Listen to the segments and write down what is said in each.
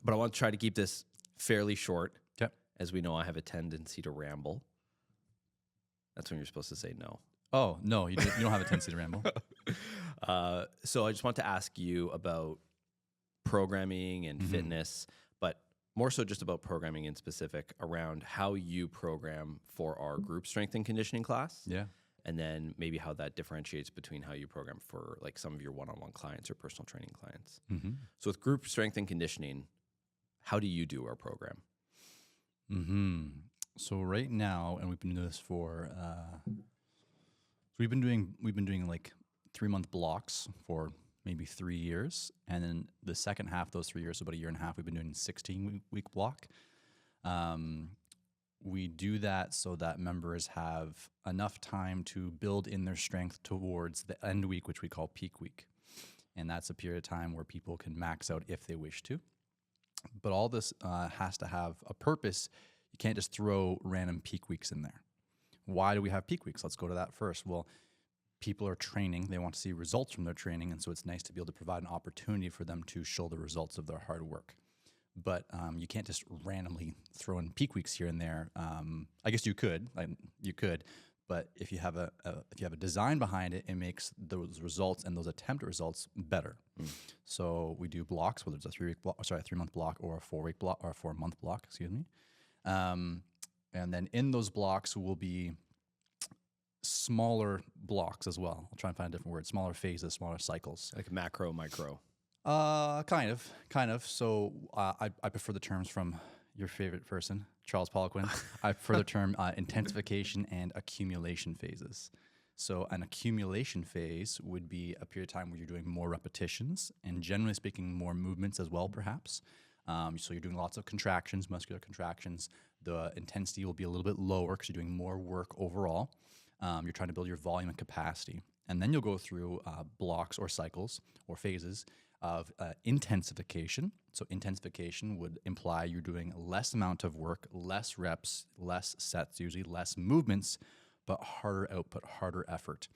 But I want to try to keep this fairly short. Okay. As we know, I have a tendency to ramble. That's when you're supposed to say no. Oh, no, you don't have a tendency to ramble. So I just want to ask you about programming and fitness, but more so just about programming in specific around how you program for our group strength and conditioning class. Yeah. And then maybe how that differentiates between how you program for like some of your one-on-one clients or personal training clients. Mm-hmm. So with group strength and conditioning, how do you do our program? Mm-hmm. So right now, and we've been doing this for, we've been doing like 3-month blocks for maybe 3 years. And then the second half of those 3 years, so about a year and a half, we've been doing 16-week block. We do that so that members have enough time to build in their strength towards the end week, which we call peak week. And that's a period of time where people can max out if they wish to. But all this has to have a purpose. You can't just throw random peak weeks in there. Why do we have peak weeks? Let's go to that first. Well, people are training. They want to see results from their training. And so it's nice to be able to provide an opportunity for them to show the results of their hard work. But you can't just randomly throw in peak weeks here and there. I guess you could, but if you have a design behind it, it makes those results and those attempted results better. So we do blocks, whether it's a 3-month block, or a 4-week block, or a 4-month block. Excuse me. And then in those blocks will be smaller blocks as well. I'll try and find a different word. Smaller phases, smaller cycles. Like macro, micro. Kind of. So I prefer the terms from your favorite person, Charles Poliquin. I prefer the term intensification and accumulation phases. So an accumulation phase would be a period of time where you're doing more repetitions and, generally speaking, more movements as well, perhaps. So you're doing lots of contractions, muscular contractions. The intensity will be a little bit lower because you're doing more work overall. You're trying to build your volume and capacity. And then you'll go through blocks or cycles or phases of intensification. So intensification would imply you're doing less amount of work, less reps, less sets, usually less movements, but harder output, harder effort.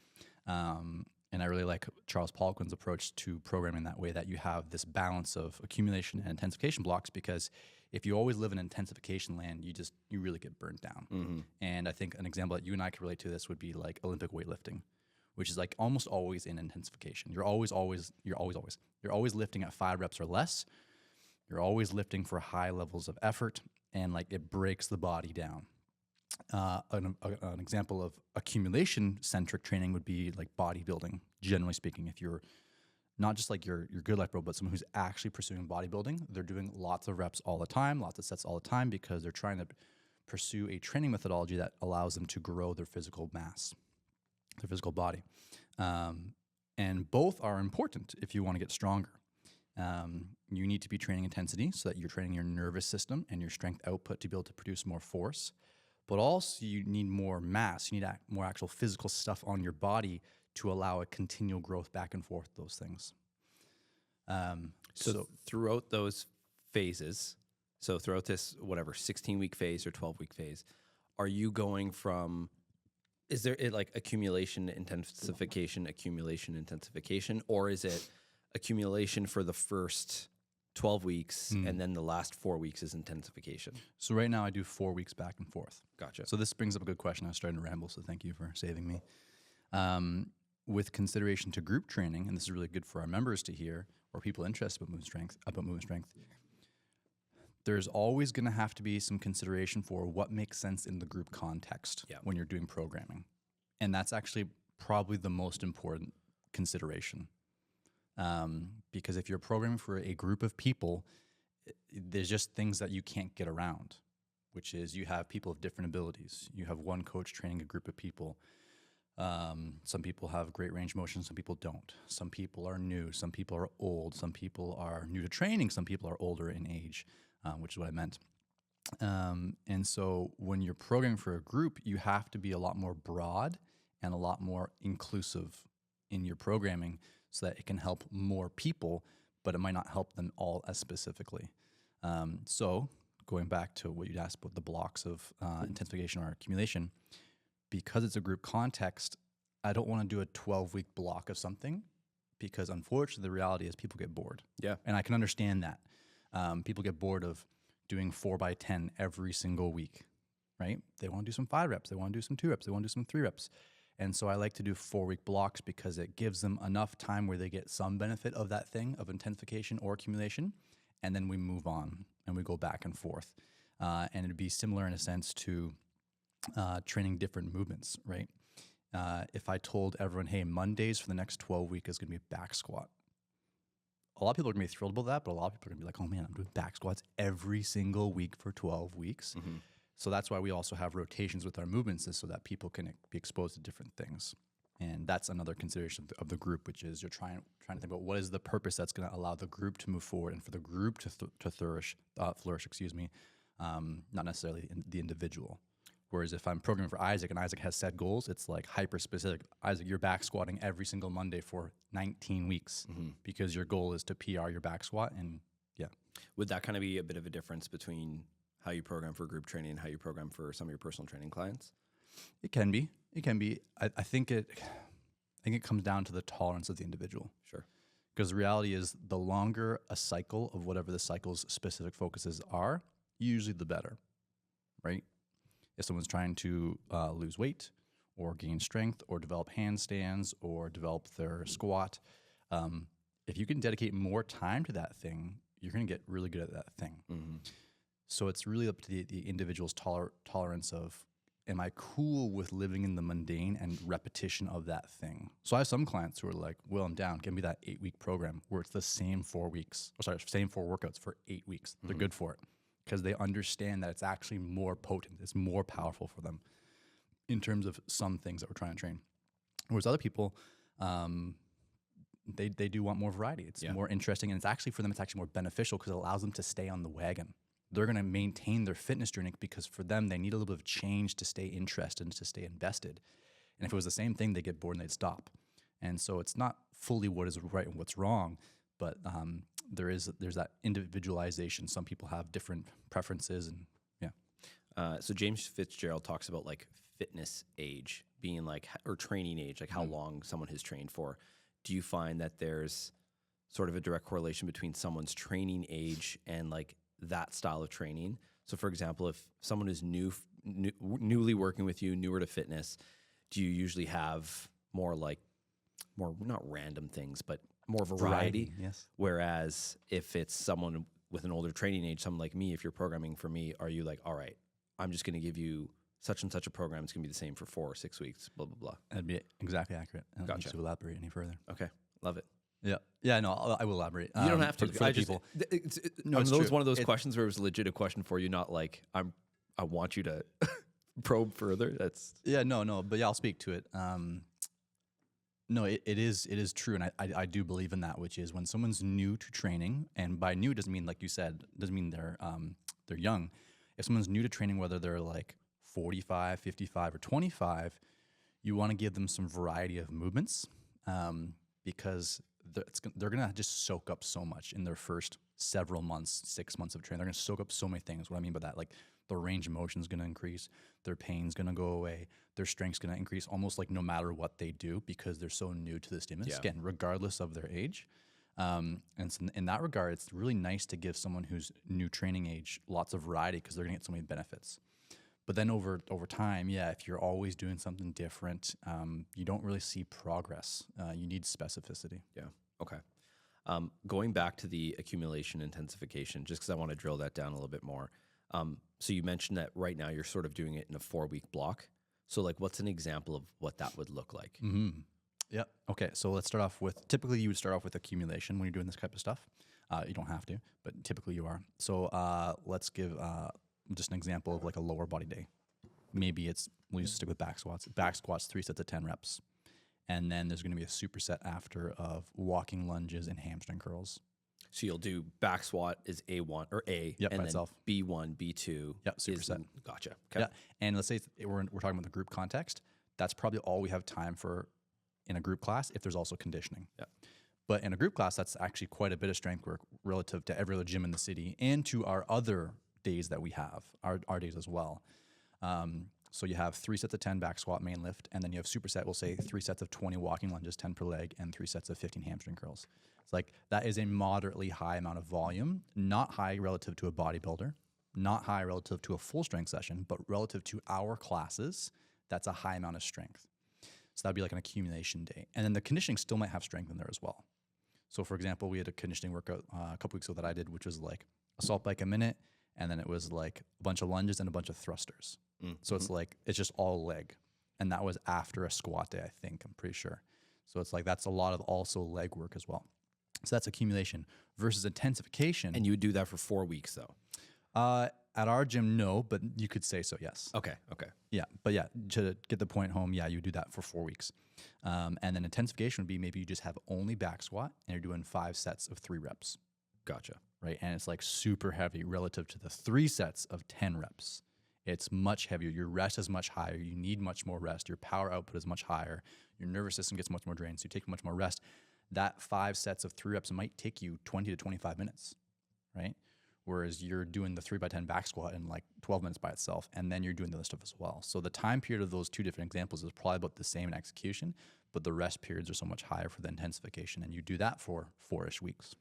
And I really like Charles Poliquin's approach to programming that way, that you have this balance of accumulation and intensification blocks, because if you always live in intensification land, you really get burnt down. Mm-hmm. And I think an example that you and I can relate to this would be like Olympic weightlifting, which is like almost always in intensification. You're always lifting at 5 reps or less. You're always lifting for high levels of effort, and like it breaks the body down. An example of accumulation-centric training would be like bodybuilding, generally speaking. If you're not just like your good life bro, but someone who's actually pursuing bodybuilding, they're doing lots of reps all the time, lots of sets all the time, because they're trying to pursue a training methodology that allows them to grow their physical mass, their physical body. And both are important if you want to get stronger. You need to be training intensity so that you're training your nervous system and your strength output to be able to produce more force. But also you need more mass. You need more actual physical stuff on your body to allow a continual growth back and forth, those things. So throughout those phases, so throughout this, 16-week phase or 12-week phase, are you going from, is there like accumulation, intensification, or is it accumulation for the first 12 weeks and then the last 4 weeks is intensification? So right now I do 4 weeks back and forth. Gotcha. So this brings up a good question. I was starting to ramble, so thank you for saving me. With consideration to group training, and this is really good for our members to hear, or people interested about movement strength, there's always going to have to be some consideration for what makes sense in the group context when you're doing programming. And that's actually probably the most important consideration. Because if you're programming for a group of people, there's just things that you can't get around, which is you have people of different abilities. You have one coach training a group of people. Some people have great range of motion, some people don't. Some people are new, some people are old, some people are new to training, some people are older in age, which is what I meant. And so when you're programming for a group, you have to be a lot more broad and a lot more inclusive in your programming so that it can help more people, but it might not help them all as specifically. So going back to what you'd asked about the blocks of intensification or accumulation, because it's a group context, I don't want to do a 12-week block of something, because unfortunately the reality is people get bored. Yeah. And I can understand that. People get bored of doing 4x10 every single week, right? They want to do some 5 reps. They want to do some 2 reps. They want to do some 3 reps. And so I like to do 4-week blocks because it gives them enough time where they get some benefit of that thing of intensification or accumulation. And then we move on and we go back and forth. And it'd be similar in a sense to training different movements, right? If I told everyone, hey, Mondays for the next 12 weeks is going to be back squat. A lot of people are going to be thrilled about that, but a lot of people are going to be like, oh man, I'm doing back squats every single week for 12 weeks. Mm-hmm. So that's why we also have rotations with our movements, is so that people can be exposed to different things. And that's another consideration of the group, which is you're trying to think about what is the purpose that's going to allow the group to move forward and for the group to flourish, not necessarily the individual. Whereas if I'm programming for Isaac and Isaac has set goals, it's like hyper specific. Isaac, you're back squatting every single Monday for 19 weeks because your goal is to PR your back squat. And yeah. Would that kind of be a bit of a difference between how you program for group training and how you program for some of your personal training clients? It can be. I think it comes down to the tolerance of the individual. Sure. Because the reality is the longer a cycle of whatever the cycle's specific focuses are, usually the better, right? If someone's trying to lose weight or gain strength or develop handstands or develop their squat, if you can dedicate more time to that thing, you're going to get really good at that thing. Mm-hmm. So it's really up to the individual's tolerance of, am I cool with living in the mundane and repetition of that thing? So I have some clients who are like, well, I'm down. Give me that 8-week program where it's the same 4 workouts for 8 weeks. Mm-hmm. They're good for it because they understand that it's actually more potent. It's more powerful for them in terms of some things that we're trying to train. Whereas other people, they do want more variety. It's more interesting. And it's actually, for them, it's actually more beneficial because it allows them to stay on the wagon. They're going to maintain their fitness journey because for them, they need a little bit of change to stay interested and to stay invested. And if it was the same thing, they get bored and they'd stop. And so it's not fully what is right and what's wrong, but there's that individualization. Some people have different preferences, and yeah. So James Fitzgerald talks about like fitness age being like, or training age, like how long someone has trained for. Do you find that there's sort of a direct correlation between someone's training age and like that style of training? So for example, if someone is newly working with you, newer to fitness, do you usually have more not random things, but more variety? Yes. Whereas if it's someone with an older training age, someone like me, if you're programming for me, are you like, all right, I'm just going to give you such and such a program. It's going to be the same for 4 or 6 weeks, blah, blah, blah. That'd be exactly accurate. I don't Gotcha. need to elaborate any further. Okay. Love it. Yeah, no, I will elaborate. You don't have to. For people. It's true. one of those questions where it was legit a question for you, not like I want you to probe further. That's no, but yeah, I'll speak to it. No, it is true, and I do believe in that, which is when someone's new to training, and by new doesn't mean, like you said, doesn't mean they're young. If someone's new to training, whether they're like 45, 55, or 25, you want to give them some variety of movements, because they're going to just soak up so much in their first several months, 6 months of training. They're going to soak up so many things. What I mean by that, like the range of motion is going to increase, their pain's going to go away, their strength's going to increase almost like no matter what they do because they're so new to the stimulus, again, regardless of their age. And so in that regard, it's really nice to give someone who's new training age lots of variety because they're going to get so many benefits. But then over time, if you're always doing something different, you don't really see progress. You need specificity. Yeah. Okay. Going back to the accumulation intensification, just because I want to drill that down a little bit more. So you mentioned that right now you're sort of doing it in a 4-week block. So like, what's an example of what that would look like? Mm-hmm. Yep. Okay. So let's start off with, typically you would start off with accumulation when you're doing this type of stuff. You don't have to, but typically you are. So let's give just an example of like a lower body day. Maybe we'll just stick with back squats. Back squats, 3 sets of 10 reps. And then there's going to be a superset after of walking lunges and hamstring curls. So you'll do back squat is A1 or A, and then itself. B1, B2. Yep, superset. Gotcha. Okay. Yeah, and let's say we're talking about the group context. That's probably all we have time for in a group class if there's also conditioning. Yeah. But in a group class, that's actually quite a bit of strength work relative to every other gym in the city and to our other days that we have, our days as well. So you have 3 sets of 10 back squat main lift, and then you have superset, we'll say 3 sets of 20 walking lunges, 10 per leg, and 3 sets of 15 hamstring curls. It's like that is a moderately high amount of volume, not high relative to a bodybuilder, not high relative to a full strength session, but relative to our classes, that's a high amount of strength. So that'd be like an accumulation day. And then the conditioning still might have strength in there as well. So for example, we had a conditioning workout a couple weeks ago that I did, which was like assault bike a minute, and then it was like a bunch of lunges and a bunch of thrusters. So it's like, it's just all leg. And that was after a squat day, I think, I'm pretty sure. So it's like, that's a lot of also leg work as well. So that's accumulation versus intensification. And you would do that for 4 weeks though? At our gym, no, but you could say so, yes. Okay. Yeah, but yeah, to get the point home, yeah, you would do that for 4 weeks. And then intensification would be maybe you just have only back squat and you're doing 5 sets of 3 reps. Gotcha. Right, and it's like super heavy relative to the 3 sets of 10 reps. It's much heavier. Your rest is much higher. You need much more rest. Your power output is much higher. Your nervous system gets much more drained, so you take much more rest. That 5 sets of 3 reps might take you 20 to 25 minutes, right? Whereas you're doing the 3x10 back squat in like 12 minutes by itself, and then you're doing the other stuff as well. So the time period of those 2 different examples is probably about the same in execution, but the rest periods are so much higher for the intensification, and you do that for 4-ish weeks.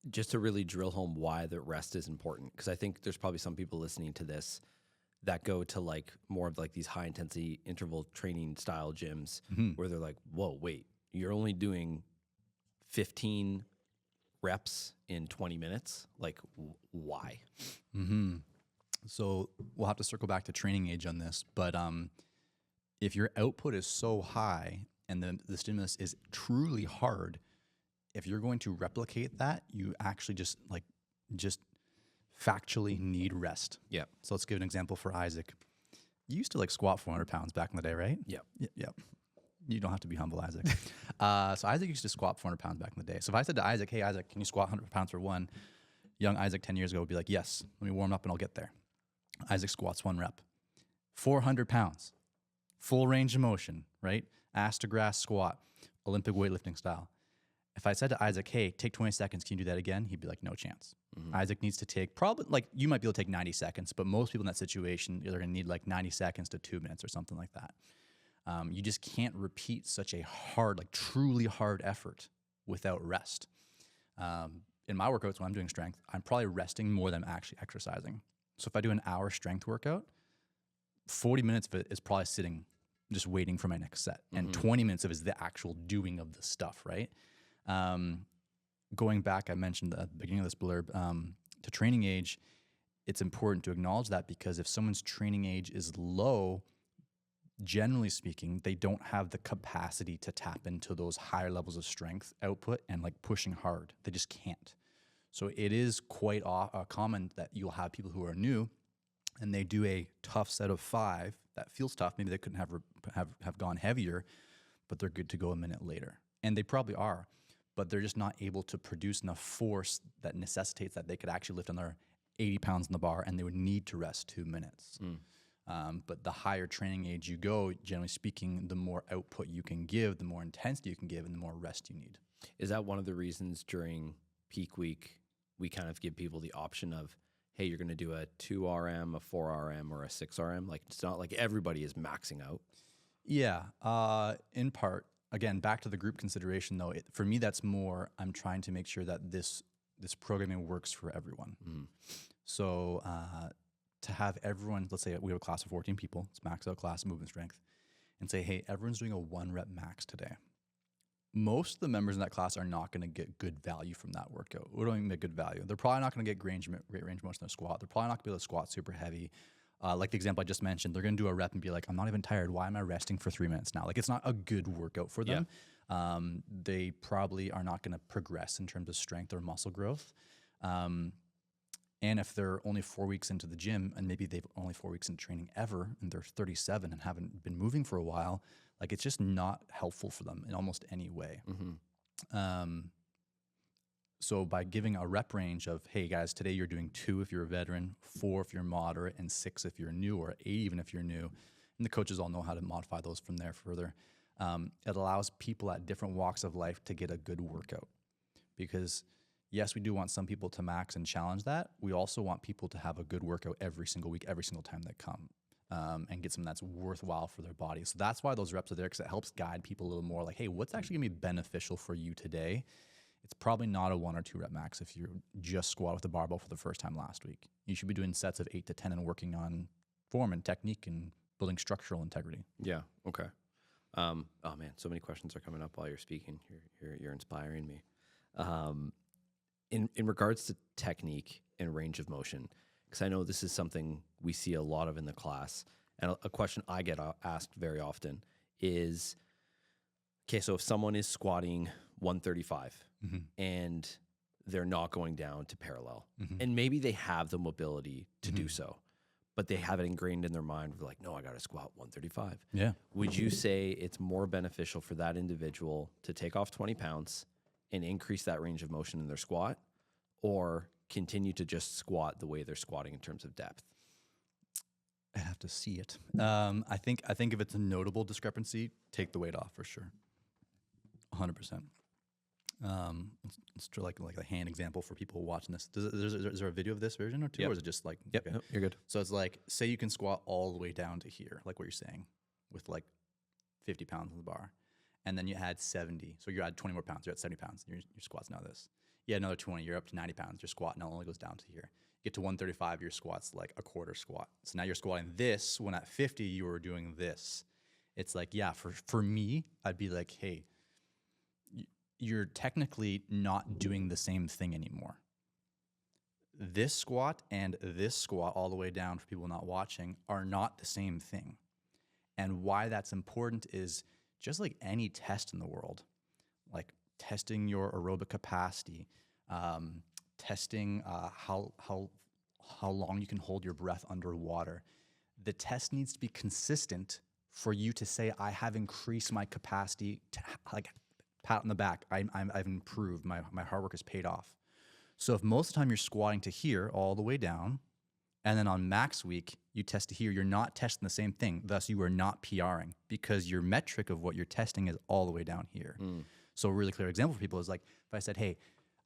Just to really drill home why the rest is important, because I think there's probably some people listening to this that go to like more of like these high intensity interval training style gyms where they're like, whoa, wait, you're only doing 15 reps in 20 minutes? Like, why? So we'll have to circle back to training age on this, but if your output is so high and the stimulus is truly hard, if you're going to replicate that, you actually just factually need rest. Yeah. So let's give an example for Isaac. You used to like squat 400 pounds back in the day, right? Yeah. Yep. You don't have to be humble, Isaac. So Isaac used to squat 400 pounds back in the day. So if I said to Isaac, hey, Isaac, can you squat 100 pounds for one? Young Isaac 10 years ago would be like, yes, let me warm up and I'll get there. Isaac squats 1 rep. 400 pounds, full range of motion, right? Ass to grass squat, Olympic weightlifting style. If I said to Isaac, hey, take 20 seconds, can you do that again? He'd be like, no chance. Isaac needs to take probably, like, you might be able to take 90 seconds, but most people in that situation, they're going to need like 90 seconds to 2 minutes or something like that. You just can't repeat such a hard, like truly hard effort without rest. In my workouts, when I'm doing strength, I'm probably resting more than I'm actually exercising. So if I do an hour strength workout, 40 minutes of it is probably sitting, just waiting for my next set. And 20 minutes of it is the actual doing of the stuff, right? Going back, I mentioned at the beginning of this blurb, to training age, it's important to acknowledge that because if someone's training age is low, generally speaking, they don't have the capacity to tap into those higher levels of strength output and like pushing hard. They just can't. So it is quite common that you'll have people who are new and they do a tough set of 5 that feels tough. Maybe they couldn't have gone heavier, but they're good to go a minute later. And they probably are, but they're just not able to produce enough force that necessitates that they could actually lift another 80 pounds in the bar and they would need to rest 2 minutes. But the higher training age you go, generally speaking, the more output you can give, the more intensity you can give, and the more rest you need. Is that one of the reasons during peak week, we kind of give people the option of, hey, you're going to do a 2 RM, a 4 RM, or a 6 RM? Like, it's not like everybody is maxing out. Yeah, in part. Again, back to the group consideration, though. For me, that's more, I'm trying to make sure that this programming works for everyone. So to have everyone, let's say we have a class of 14 people, it's max out class, movement strength, and say, hey, everyone's doing a 1 rep max today. Most of the members in that class are not going to get good value from that workout. We don't even get good value. They're probably not going to get great range of motion in their squat. They're probably not going to be able to squat super heavy. Like the example I just mentioned, they're going to do a rep and be like, I'm not even tired. Why am I resting for 3 minutes now? Like, it's not a good workout for them. They probably are not going to progress in terms of strength or muscle growth. And if they're only 4 weeks into the gym and maybe they've only 4 weeks into training ever and they're 37 and haven't been moving for a while, like it's just not helpful for them in almost any way. So by giving a rep range of, hey guys, today you're doing 2 if you're a veteran, 4 if you're moderate, and 6 if you're new, or 8 even if you're new, and the coaches all know how to modify those from there further, it allows people at different walks of life to get a good workout. Because yes, we do want some people to max and challenge that. We also want people to have a good workout every single week, every single time they come. and get something that's worthwhile for their body. So that's why those reps are there, because it helps guide people a little more like, hey, what's actually gonna be beneficial for you today? It's probably not a 1 or 2 rep max if you're just squat with the barbell for the first time last week. You should be doing sets of 8 to 10 and working on form and technique and building structural integrity. Yeah. Okay. Oh man, so many questions are coming up while you're speaking. You're inspiring me. In regards to technique and range of motion, because I know this is something we see a lot of in the class, and a question I get asked very often is, okay, so if someone is squatting 135 and they're not going down to parallel, and maybe they have the mobility to do so, but they have it ingrained in their mind of like, no, I got to squat 135. Yeah. Would you say it's more beneficial for that individual to take off 20 pounds and increase that range of motion in their squat, or continue to just squat the way they're squatting in terms of depth? I have to see it. I think if it's a notable discrepancy, take the weight off for sure. 100%. Let's try like a hand example for people watching this. Is there a video of this version or two? Yep. Or is it just like, Yep, okay. no, you're good. So it's like, say you can squat all the way down to here, like what you're saying, with like 50 pounds on the bar. And then you had 70. So you add 20 more pounds. You're at 70 pounds. Your squat's now this. You add another 20. You're up to 90 pounds. Your squat now only goes down to here. Get to 135, your squat's like a quarter squat. So now you're squatting this, when at 50, you were doing this. It's like, yeah, for me, I'd be like, hey, you're technically not doing the same thing anymore. This squat and this squat all the way down, for people not watching, are not the same thing. And why that's important is just like any test in the world, like testing your aerobic capacity, testing how long you can hold your breath underwater. The test needs to be consistent for you to say, I have increased my capacity, to like pat on the back. I've improved. My hard work has paid off. So if most of the time you're squatting to here all the way down, and then on max week, you test to here, you're not testing the same thing. Thus, you are not PRing, because your metric of what you're testing is all the way down here. So a really clear example for people is like, if I said, hey,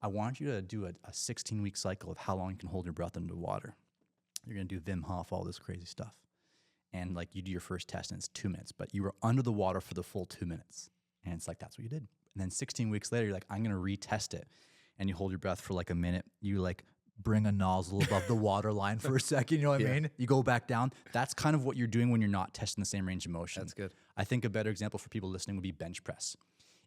I want you to do a 16-week cycle of how long you can hold your breath underwater. You're going to do Wim Hof, all this crazy stuff. And like you do your first test and it's 2 minutes, but you were under the water for the full 2 minutes. And it's like, that's what you did. And then 16 weeks later, you're like, I'm going to retest it. And you hold your breath for like a minute. You like bring a nozzle above the water line for a second. You know what I mean? You go back down. That's kind of what you're doing when you're not testing the same range of motion. That's good. I think a better example for people listening would be bench press.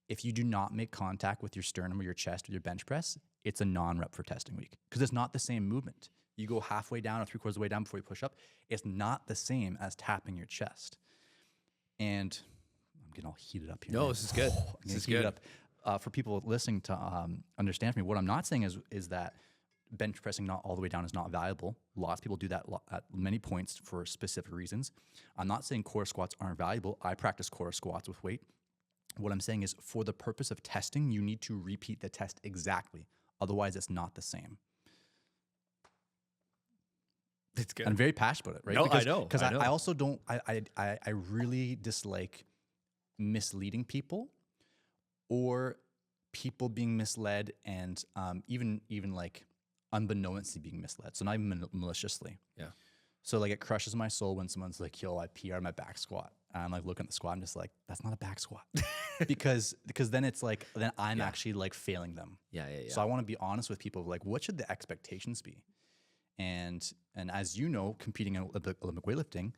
If you do not make contact with your sternum or your chest with your bench press, it's a non-rep for testing week, because it's not the same movement. You go halfway down or 3/4 of the way down before you push up. It's not the same as tapping your chest. And I'm getting all heated up here. No, this is good. This is good. For people listening to understand me, what I'm not saying is that bench pressing not all the way down is not valuable. Lots of people do that at many points for specific reasons. I'm not saying core squats aren't valuable. I practice core squats with weight. What I'm saying is, for the purpose of testing, you need to repeat the test exactly. Otherwise, it's not the same. It's good. I'm very passionate about it, right? No, because, I know. Because I know. I also don't, I really dislike misleading people, or people being misled, and even like unbeknownstly being misled. So not even maliciously. Yeah. So like it crushes my soul when someone's like, yo, I PR'd my back squat. And I'm like looking at the squat, I'm just like, that's not a back squat. because then it's like, then I'm actually like failing them. Yeah. So I want to be honest with people, like, what should the expectations be? And as you know, competing in Olympic weightlifting,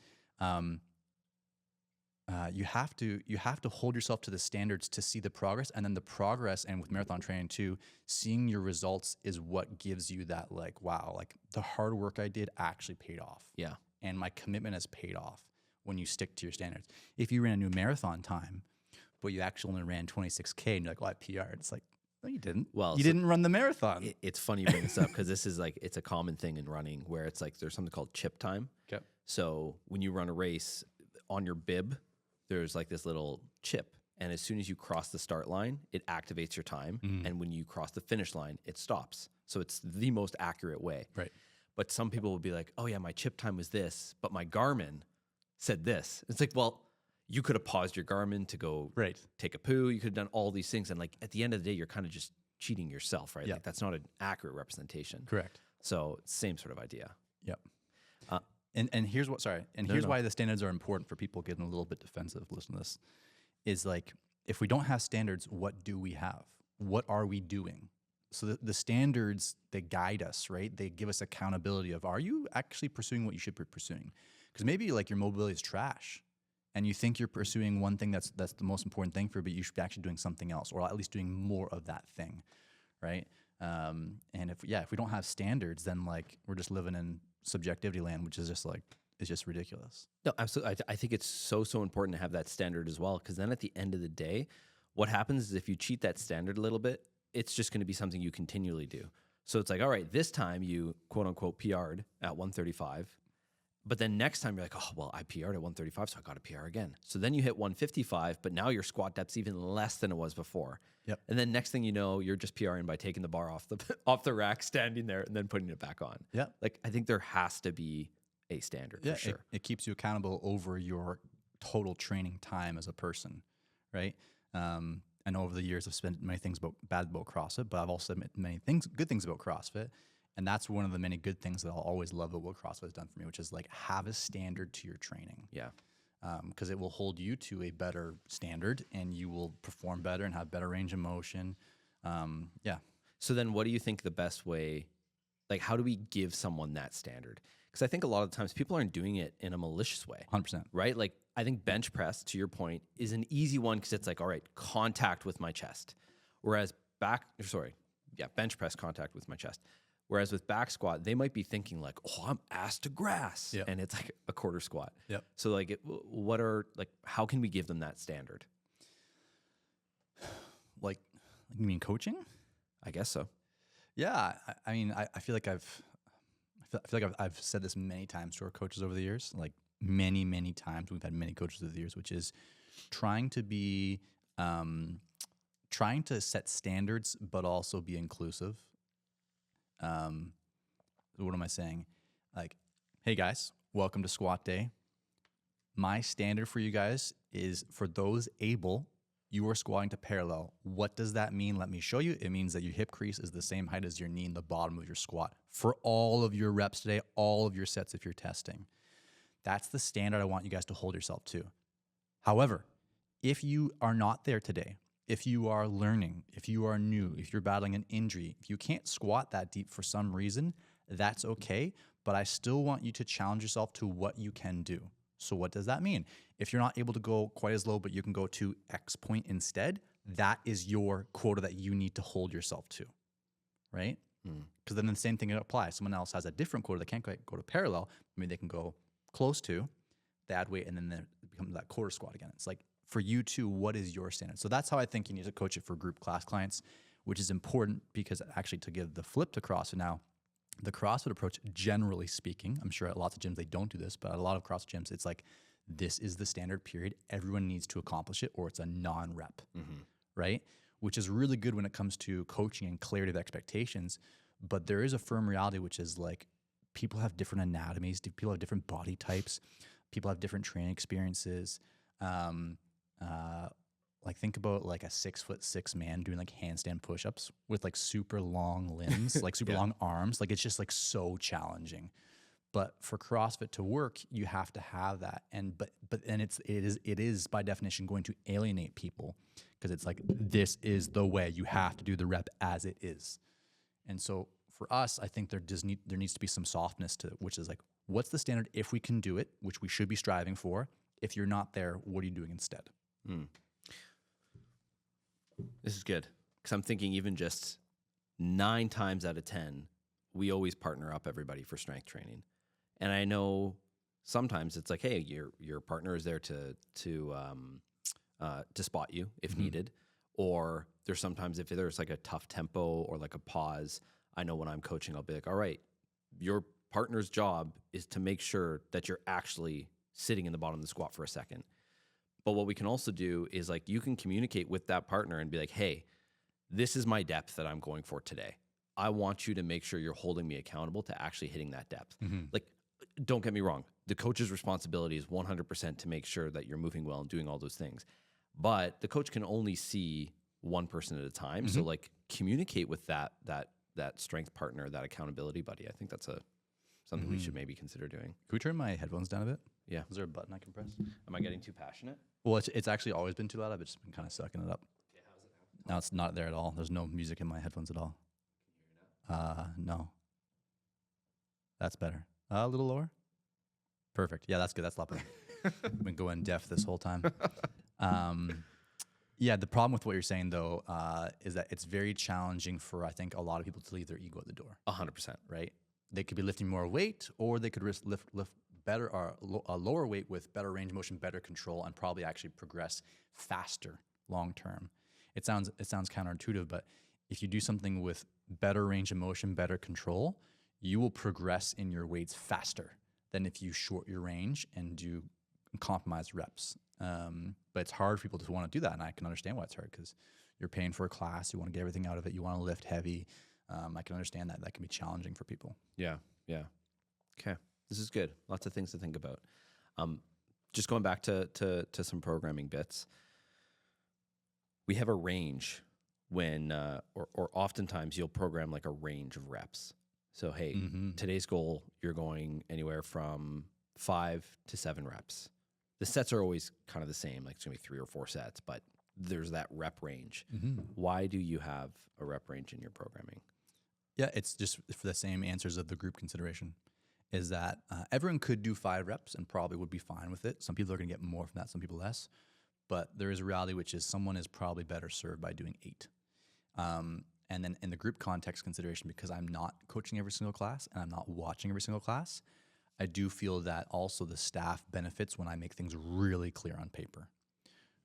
you have to hold yourself to the standards to see the progress, and then the progress, and with marathon training too, seeing your results is what gives you that like, wow, like the hard work I did actually paid off. Yeah. And my commitment has paid off when you stick to your standards. If you ran a new marathon time, but you actually only ran 26K and you're like, well, I PR'd. It's like, no, you didn't. Well, you didn't run the marathon. It's funny you bring this up, because this is like, it's a common thing in running where it's like, there's something called chip time. Okay. So when you run a race on your bib, there's like this little chip. And as soon as you cross the start line, it activates your time. And when you cross the finish line, it stops. So it's the most accurate way. Right. But some people will be like, oh yeah, my chip time was this, but my Garmin said this. It's like, well, you could have paused your Garmin to go take a poo. You could have done all these things. And like at the end of the day, you're kind of just cheating yourself, right? Yeah. Like that's not an accurate representation. Correct. So same sort of idea. Yep. And here's what, sorry, and No, here's no. why the standards are important for people getting a little bit defensive. Listen to this. Is like, if we don't have standards, what do we have? What are we doing? So the standards, they guide us, right? They give us accountability of, are you actually pursuing what you should be pursuing? Because maybe like your mobility is trash and you think you're pursuing one thing that's the most important thing for you, but you should be actually doing something else, or at least doing more of that thing, right? And if we don't have standards, then like we're just living in subjectivity land, which is just like, it's just ridiculous. No, absolutely. I think it's so important to have that standard as well, because then at the end of the day, what happens is if you cheat that standard a little bit, it's just going to be something you continually do. So it's like, all right, this time you quote unquote PR'd at 135, but then next time you're like, oh, well, I PR'd at 135, so I got to PR again. So then you hit 155, but now your squat depth's even less than it was before. Yep. And then next thing you know, you're just PRing by taking the bar off the rack, standing there, and then putting it back on. Yeah. Like, I think there has to be a standard for sure. It keeps you accountable over your total training time as a person, right? I know over the years I've spent many things bad about CrossFit, but I've also said many good things about CrossFit. And that's one of the many good things that I'll always love about what CrossFit has done for me, which is like, have a standard to your training. Yeah. Because it will hold you to a better standard and you will perform better and have better range of motion. Yeah. So then what do you think the best way, like how do we give someone that standard? Because I think a lot of the times people aren't doing it in a malicious way. 100%. Right? Like I think bench press, to your point, is an easy one because it's like, all right, contact with my chest. Whereas bench press, contact with my chest. Whereas with back squat, they might be thinking like, oh, I'm ass to grass. Yep. And it's like a quarter squat. Yep. So like, how can we give them that standard? Like, you mean coaching? I guess so. Yeah. I mean, I feel like I've said this many times to our coaches over the years, like many, many times. We've had many coaches over the years, which is trying to set standards, but also be inclusive. What am I saying? Like, hey guys, welcome to squat day. My standard for you guys is, for those able, you are squatting to parallel. What does that mean? Let me show you. It means that your hip crease is the same height as your knee in the bottom of your squat for all of your reps today, all of your sets if you're testing. That's the standard I want you guys to hold yourself to. However, if you are not there today, if you are learning, if you are new, if you're battling an injury, if you can't squat that deep for some reason, that's okay. But I still want you to challenge yourself to what you can do. So what does that mean? If you're not able to go quite as low, but you can go to X point instead, that is your quota that you need to hold yourself to, right? Because then the same thing applies. Someone else has a different quota that can't quite go to parallel. Maybe they can go close to, they add weight, and then it becomes that quarter squat again. It's like, for you too, what is your standard? So that's how I think you need to coach it for group class clients, which is important because actually, to give the flip to CrossFit now, the CrossFit approach, generally speaking, I'm sure at lots of gyms they don't do this, but at a lot of CrossFit gyms, it's like, this is the standard period. Everyone needs to accomplish it, or it's a non-rep, right? Which is really good when it comes to coaching and clarity of expectations. But there is a firm reality, which is like, people have different anatomies, people have different body types, people have different training experiences. Like, think about like a 6'6" man doing like handstand push-ups with like super long limbs, like super long arms. Like, it's just like so challenging. But for CrossFit to work, you have to have that. But it is by definition going to alienate people, because it's like, this is the way. You have to do the rep as it is. And so for us, I think there needs to be some softness to it, which is like, what's the standard if we can do it, which we should be striving for? If you're not there, what are you doing instead? This is good, because I'm thinking even just 9 times out of 10, we always partner up everybody for strength training. And I know sometimes it's like, hey, your partner is there to spot you if needed, or there's sometimes if there's like a tough tempo or like a pause, I know when I'm coaching, I'll be like, all right, your partner's job is to make sure that you're actually sitting in the bottom of the squat for a second. But what we can also do is like, you can communicate with that partner and be like, hey, this is my depth that I'm going for today. I want you to make sure you're holding me accountable to actually hitting that depth. Like, don't get me wrong. The coach's responsibility is 100% to make sure that you're moving well and doing all those things. But the coach can only see one person at a time. So like, communicate with that strength partner, that accountability buddy. I think that's something we should maybe consider doing. Can we turn my headphones down a bit? Yeah. Is there a button I can press? Am I getting too passionate? Well, it's actually always been too loud. I've just been kind of sucking it up. Okay, how's it now? Now it's not there at all. There's no music in my headphones at all. No. That's better. A little lower. Perfect. Yeah, that's good. That's a lot better. I've been going deaf this whole time. Yeah, the problem with what you're saying, though, is that it's very challenging for, I think, a lot of people to leave their ego at the door. 100%. Right? They could be lifting more weight, or they could lift better or a lower weight with better range of motion, better control, and probably actually progress faster long term. It sounds counterintuitive, but if you do something with better range of motion, better control, you will progress in your weights faster than if you short your range and do compromised reps. But it's hard for people to want to do that, and I can understand why it's hard because you're paying for a class, you want to get everything out of it, you want to lift heavy. I can understand that can be challenging for people. Yeah. Okay, this is good. Lots of things to think about. Just going back to some programming bits. We have a range when, or oftentimes you'll program like a range of reps. So, hey, today's goal, you're going anywhere from 5 to 7 reps. The sets are always kind of the same, like it's gonna be 3 or 4 sets, but there's that rep range. Why do you have a rep range in your programming? Yeah, it's just for the same answers of the group consideration, is that everyone could do 5 reps and probably would be fine with it. Some people are gonna get more from that, some people less. But there is a reality, which is someone is probably better served by doing 8. And then in the group context consideration, because I'm not coaching every single class and I'm not watching every single class, I do feel that also the staff benefits when I make things really clear on paper,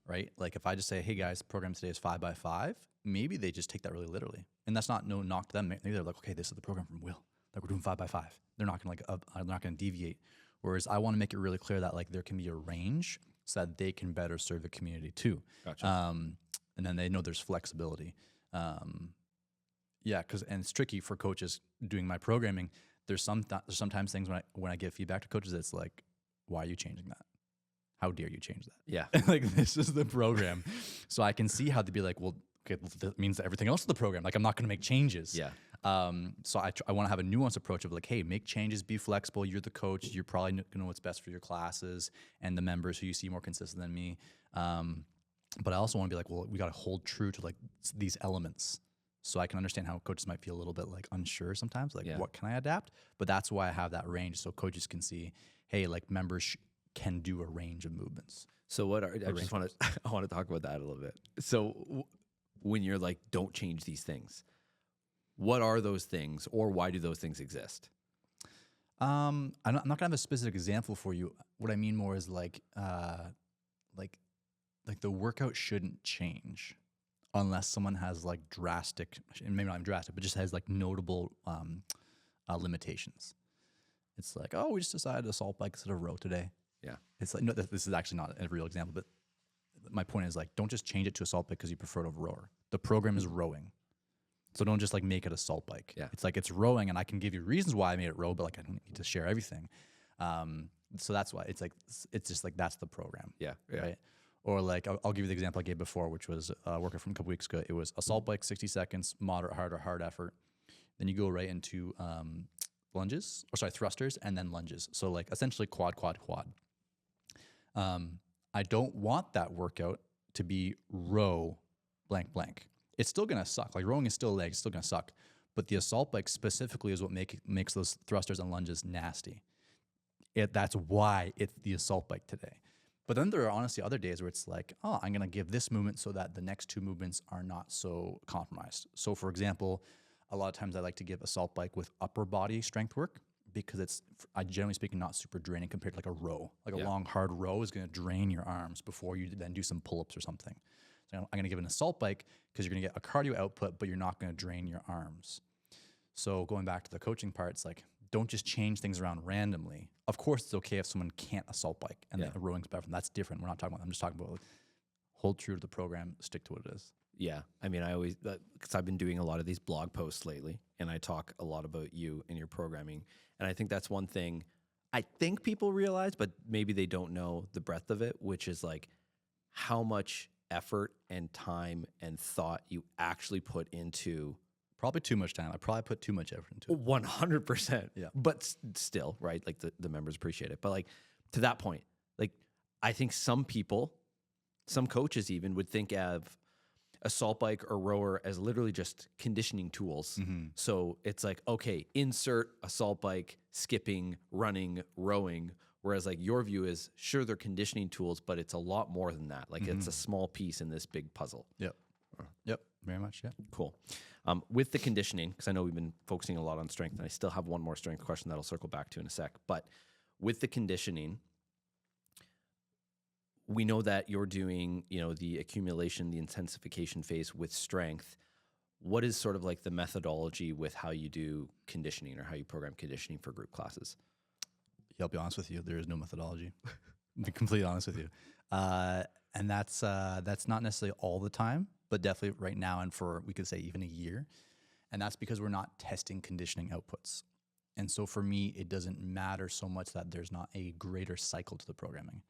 right? Like if I just say, hey guys, program today is 5 by 5, maybe they just take that really literally. And that's not no knock to them. Maybe they're like, okay, this is the program from Will. Like we're doing 5 by 5. They're not gonna they're not gonna deviate. Whereas I want to make it really clear that like there can be a range so that they can better serve the community too. Gotcha. And then they know there's flexibility. Yeah, and it's tricky for coaches doing my programming. There's sometimes things when I give feedback to coaches, it's like, why are you changing that? How dare you change that? Yeah. Like this is the program. So I can see how they'd be like, well, okay, that means that everything else is the program. Like I'm not going to make changes. Yeah. So I want to have a nuanced approach of like, hey, make changes, be flexible. You're the coach. You're probably going to know what's best for your classes and the members who you see more consistent than me. But I also want to be like, well, we got to hold true to like these elements. So I can understand how coaches might feel a little bit like unsure sometimes, like what can I adapt? But that's why I have that range so coaches can see, hey, like members can do a range of movements. So what are, I want to talk about that a little bit. So when you're like, don't change these things, what are those things or why do those things exist? I'm not gonna have a specific example for you. What I mean more is like the workout shouldn't change unless someone has like drastic, and maybe not even drastic, but just has like notable limitations. It's like, oh, we just decided to assault bike instead of row today. Yeah. It's like, no, this is actually not a real example, but my point is like, don't just change it to assault bike because you prefer it over rower. The program is rowing. So don't just like make it assault bike. Yeah. It's like it's rowing, and I can give you reasons why I made it row, but like I don't need to share everything. So that's why it's just like that's the program. Yeah. Right. Or like I'll give you the example I gave before, which was a workout from a couple weeks ago. It was assault bike 60 seconds, moderate hard or hard effort. Then you go right into thrusters and then lunges. So like essentially quad. I don't want that workout to be row blank. It's still gonna suck. Like rowing is still legs, still gonna suck. But the assault bike specifically is what makes those thrusters and lunges nasty. That's why it's the assault bike today. But then there are honestly other days where it's like, oh, I'm gonna give this movement so that the next 2 movements are not so compromised. So for example, a lot of times I like to give assault bike with upper body strength work because it's, generally speaking, not super draining compared to like a row. Like a long, hard row is gonna drain your arms before you then do some pull-ups or something. So I'm gonna give an assault bike because you're gonna get a cardio output, but you're not gonna drain your arms. So going back to the coaching part, it's like, don't just change things around randomly. Of course, it's okay if someone can't assault bike and the rowing's better. That's different. We're not talking about, I'm just talking about like, hold true to the program, stick to what it is. Yeah. I mean, I always, because I've been doing a lot of these blog posts lately and I talk a lot about you and your programming. And I think that's one thing I think people realize, but maybe they don't know the breadth of it, which is like how much effort and time and thought you actually put into Probably too much time. I probably put too much effort into it. 100%. Yeah. But still, right? Like the members appreciate it. But like to that point, like I think some people, some coaches even would think of assault bike or rower as literally just conditioning tools. So it's like, okay, insert assault bike, skipping, running, rowing. Whereas like your view is, sure, they're conditioning tools, but it's a lot more than that. Like it's a small piece in this big puzzle. Yep. Yep. Very much. Yeah. Cool. With the conditioning, because I know we've been focusing a lot on strength, and I still have one more strength question that I'll circle back to in a sec. But with the conditioning, we know that you're doing, the accumulation, the intensification phase with strength. What is sort of like the methodology with how you do conditioning or how you program conditioning for group classes? Yeah, I'll be honest with you. There is no methodology. To be completely honest with you. And that's not necessarily all the time, but definitely right now and for, we could say, even a year. And that's because we're not testing conditioning outputs. And so for me, it doesn't matter so much that there's not a greater cycle to the programming.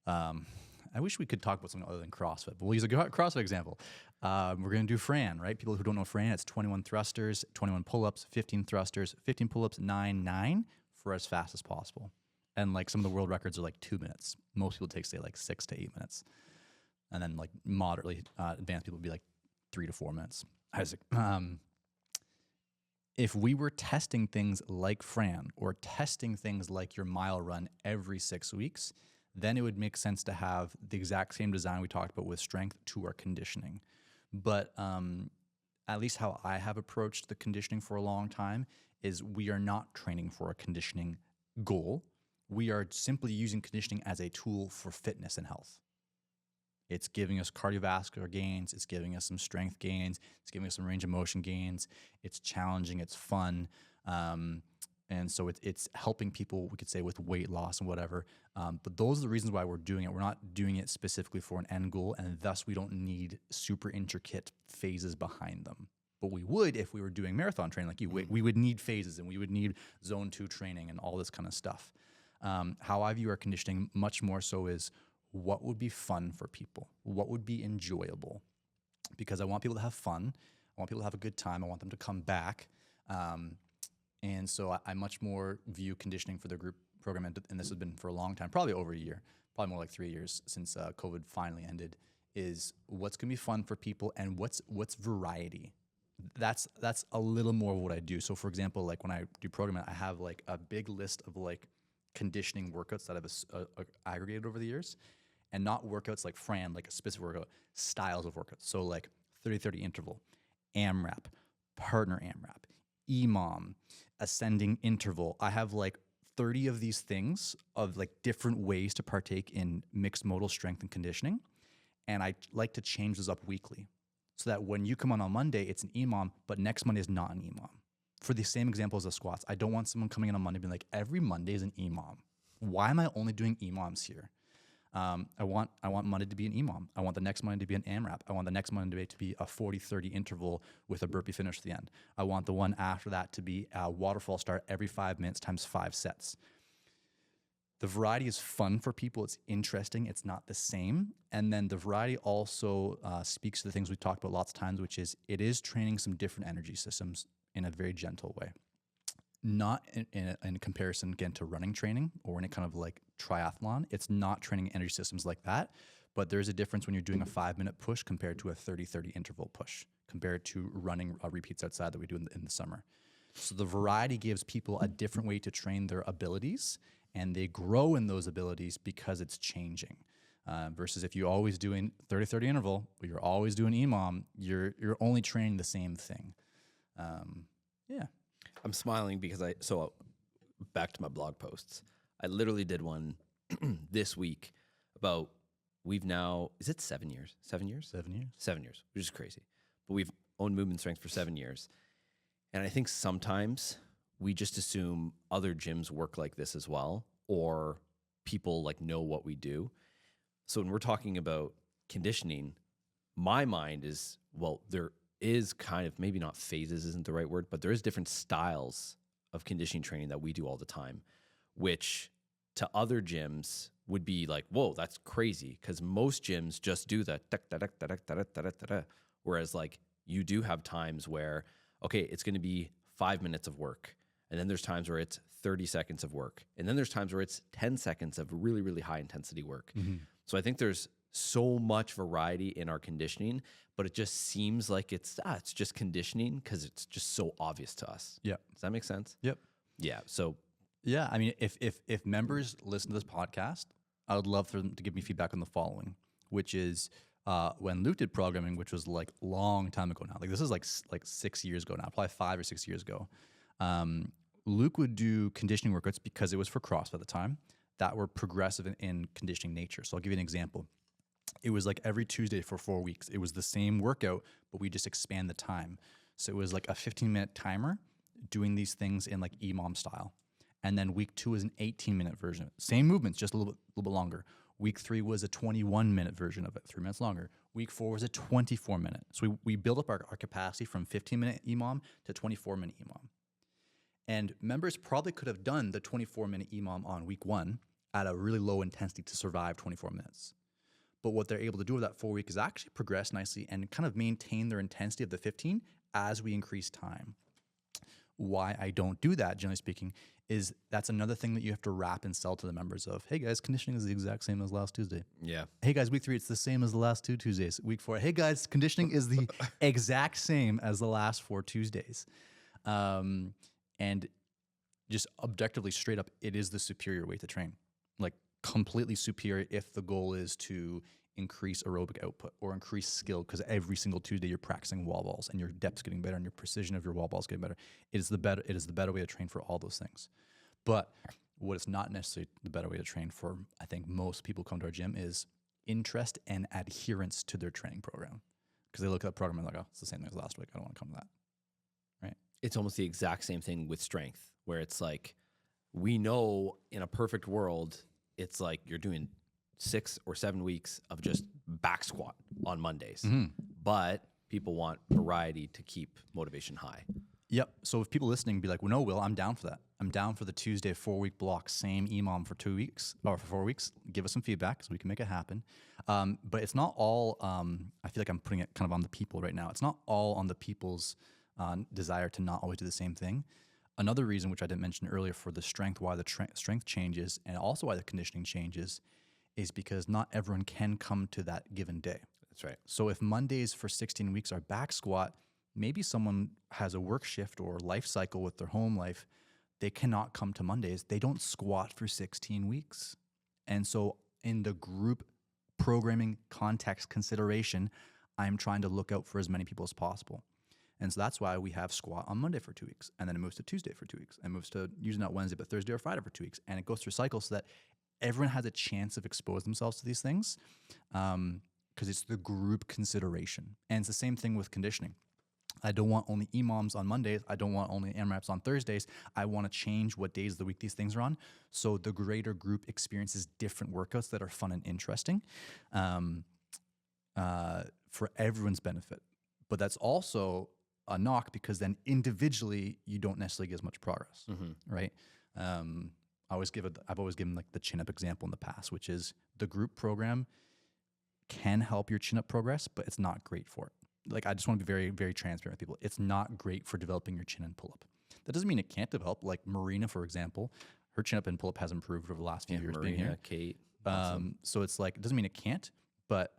I wish we could talk about something other than CrossFit, but we'll use a CrossFit example. We're going to do Fran, right? People who don't know Fran, it's 21 thrusters, 21 pull-ups, 15 thrusters, 15 pull-ups, 9 for as fast as possible. And like some of the world records are like 2 minutes. Most people take, say, like 6 to 8 minutes. And then like moderately advanced people would be like 3 to 4 minutes. If we were testing things like Fran or testing things like your mile run every 6 weeks, then it would make sense to have the exact same design we talked about with strength to our conditioning. But at least how I have approached the conditioning for a long time is we are not training for a conditioning goal. We are simply using conditioning as a tool for fitness and health. It's giving us cardiovascular gains. It's giving us some strength gains. It's giving us some range of motion gains. It's challenging. It's fun. And so it's helping people, we could say, with weight loss and whatever. But those are the reasons why we're doing it. We're not doing it specifically for an end goal, and thus we don't need super intricate phases behind them. But we would if we were doing marathon training like you. We would need phases, and we would need zone 2 training and all this kind of stuff. How I view our conditioning much more so is what would be fun for people? What would be enjoyable? Because I want people to have fun. I want people to have a good time. I want them to come back. And so I much more view conditioning for the group program, and this has been for a long time, probably over a year, probably more like 3 years since COVID finally ended, is what's going to be fun for people and what's variety. That's a little more of what I do. So for example, like when I do programming, I have like a big list of like conditioning workouts that I've aggregated over the years, and not workouts like Fran, like a specific workout, styles of workouts. So like 30-30 interval, AMRAP, partner AMRAP, EMOM, ascending interval. I have like 30 of these things of like different ways to partake in mixed modal strength and conditioning. And I like to change those up weekly so that when you come on Monday, it's an EMOM, but next Monday is not an EMOM. For the same example as the squats, I don't want someone coming in on Monday being like, every Monday is an EMOM. Why am I only doing EMOMs here? I want Monday to be an EMOM. I want the next Monday to be an AMRAP. I want the next Monday to be a 40-30 interval with a burpee finish at the end. I want the one after that to be a waterfall start every 5 minutes times 5 sets. The variety is fun for people. It's interesting. It's not the same. And then the variety also speaks to the things we talked about lots of times, which is it is training some different energy systems in a very gentle way. Not in comparison, again, to running training or any kind of like triathlon. It's not training energy systems like that, but there's a difference when you're doing a 5-minute push compared to a 30-30 interval push, compared to running repeats outside that we do in the summer. So the variety gives people a different way to train their abilities, and they grow in those abilities because it's changing. Versus if you're always doing 30-30 interval, or you're always doing EMOM, you're only training the same thing. Yeah. I'm smiling because back to my blog posts. I literally did one this week about is it 7 years? 7 years? 7 years. 7 years, which is crazy. But we've owned Movement Strength for 7 years. And I think sometimes we just assume other gyms work like this as well, or people like know what we do. So when we're talking about conditioning, my mind is, well, there is kind of, maybe not phases isn't the right word, but there is different styles of conditioning training that we do all the time, which to other gyms would be like, whoa, that's crazy, because most gyms just do that, whereas like you do have times where, okay, it's going to be 5 minutes of work. And then there's times where it's 30 seconds of work. And then there's times where it's 10 seconds of really, really high intensity work. So I think there's so much variety in our conditioning, but it just seems like it's just conditioning because it's just so obvious to us. Yeah. Does that make sense? Yep. Yeah. So Yeah, I mean, if members listen to this podcast, I would love for them to give me feedback on the following, which is when Luke did programming, which was like long time ago now. Like this is like 6 years ago now, probably 5 or 6 years ago. Luke would do conditioning workouts because it was for CrossFit at the time that were progressive in conditioning nature. So I'll give you an example. It was like every Tuesday for 4 weeks. It was the same workout, but we just expand the time. So it was like a 15-minute timer doing these things in like EMOM style. And then week 2 is an 18-minute version of it. Same movements, just a little bit longer. Week 3 was a 21-minute version of it, 3 minutes longer. Week 4 was a 24-minute. So we built up our capacity from 15-minute EMOM to 24-minute EMOM. And members probably could have done the 24-minute EMOM on week 1 at a really low intensity to survive 24 minutes. But what they're able to do with that 4 week is actually progress nicely and kind of maintain their intensity of the 15 as we increase time. Why I don't do that, generally speaking, is that's another thing that you have to wrap and sell to the members of, hey guys, conditioning is the exact same as last Tuesday. yeah. Hey guys, week 3, it's the same as the last 2 Tuesdays. Week 4, hey guys, conditioning is the exact same as the last 4 Tuesdays. And just objectively, straight up, it is the superior way to train. Like completely superior if the goal is to increase aerobic output or increase skill, because every single Tuesday you're practicing wall balls and your depth's getting better and your precision of your wall balls getting better. It is the better way to train for all those things. But what is not necessarily the better way to train for, I think most people come to our gym, is interest and adherence to their training program. Because they look at the program and they're like, oh, it's the same thing as last week. I don't want to come to that. Right? It's almost the exact same thing with strength, where it's like, we know in a perfect world, it's like you're doing 6 or 7 weeks of just back squat on Mondays. But people want variety to keep motivation high. Yep. So if people listening be like, well, no, Will, I'm down for that. I'm down for the Tuesday 4 week block, same EMOM for 2 weeks or for 4 weeks. Give us some feedback so we can make it happen. But it's not all, I feel like I'm putting it kind of on the people right now. It's not all on the people's desire to not always do the same thing. Another reason, which I didn't mention earlier, for the strength, why the strength changes and also why the conditioning changes, is because not everyone can come to that given day. That's right. So if Mondays for 16 weeks are back squat, maybe someone has a work shift or life cycle with their home life. They cannot come to Mondays. They don't squat for 16 weeks. And so in the group programming context consideration, I'm trying to look out for as many people as possible. And so that's why we have squat on Monday for 2 weeks, and then it moves to Tuesday for 2 weeks, and moves to usually not Wednesday, but Thursday or Friday for 2 weeks. And it goes through cycles so that everyone has a chance of exposing themselves to these things, because it's the group consideration. And it's the same thing with conditioning. I don't want only EMOMs on Mondays. I don't want only AMRAPs on Thursdays. I want to change what days of the week these things are on, so the greater group experiences different workouts that are fun and interesting for everyone's benefit. But that's also a knock, because then individually you don't necessarily get as much progress, right? I've always given like the chin-up example in the past, which is the group program can help your chin-up progress, but it's not great for it. Like, I just want to be very, very transparent with people. It's not great for developing your chin and pull-up. That doesn't mean it can't develop. Like Marina, for example, her chin-up and pull-up has improved over the last few years being here. Kate. So it's like, it doesn't mean it can't, but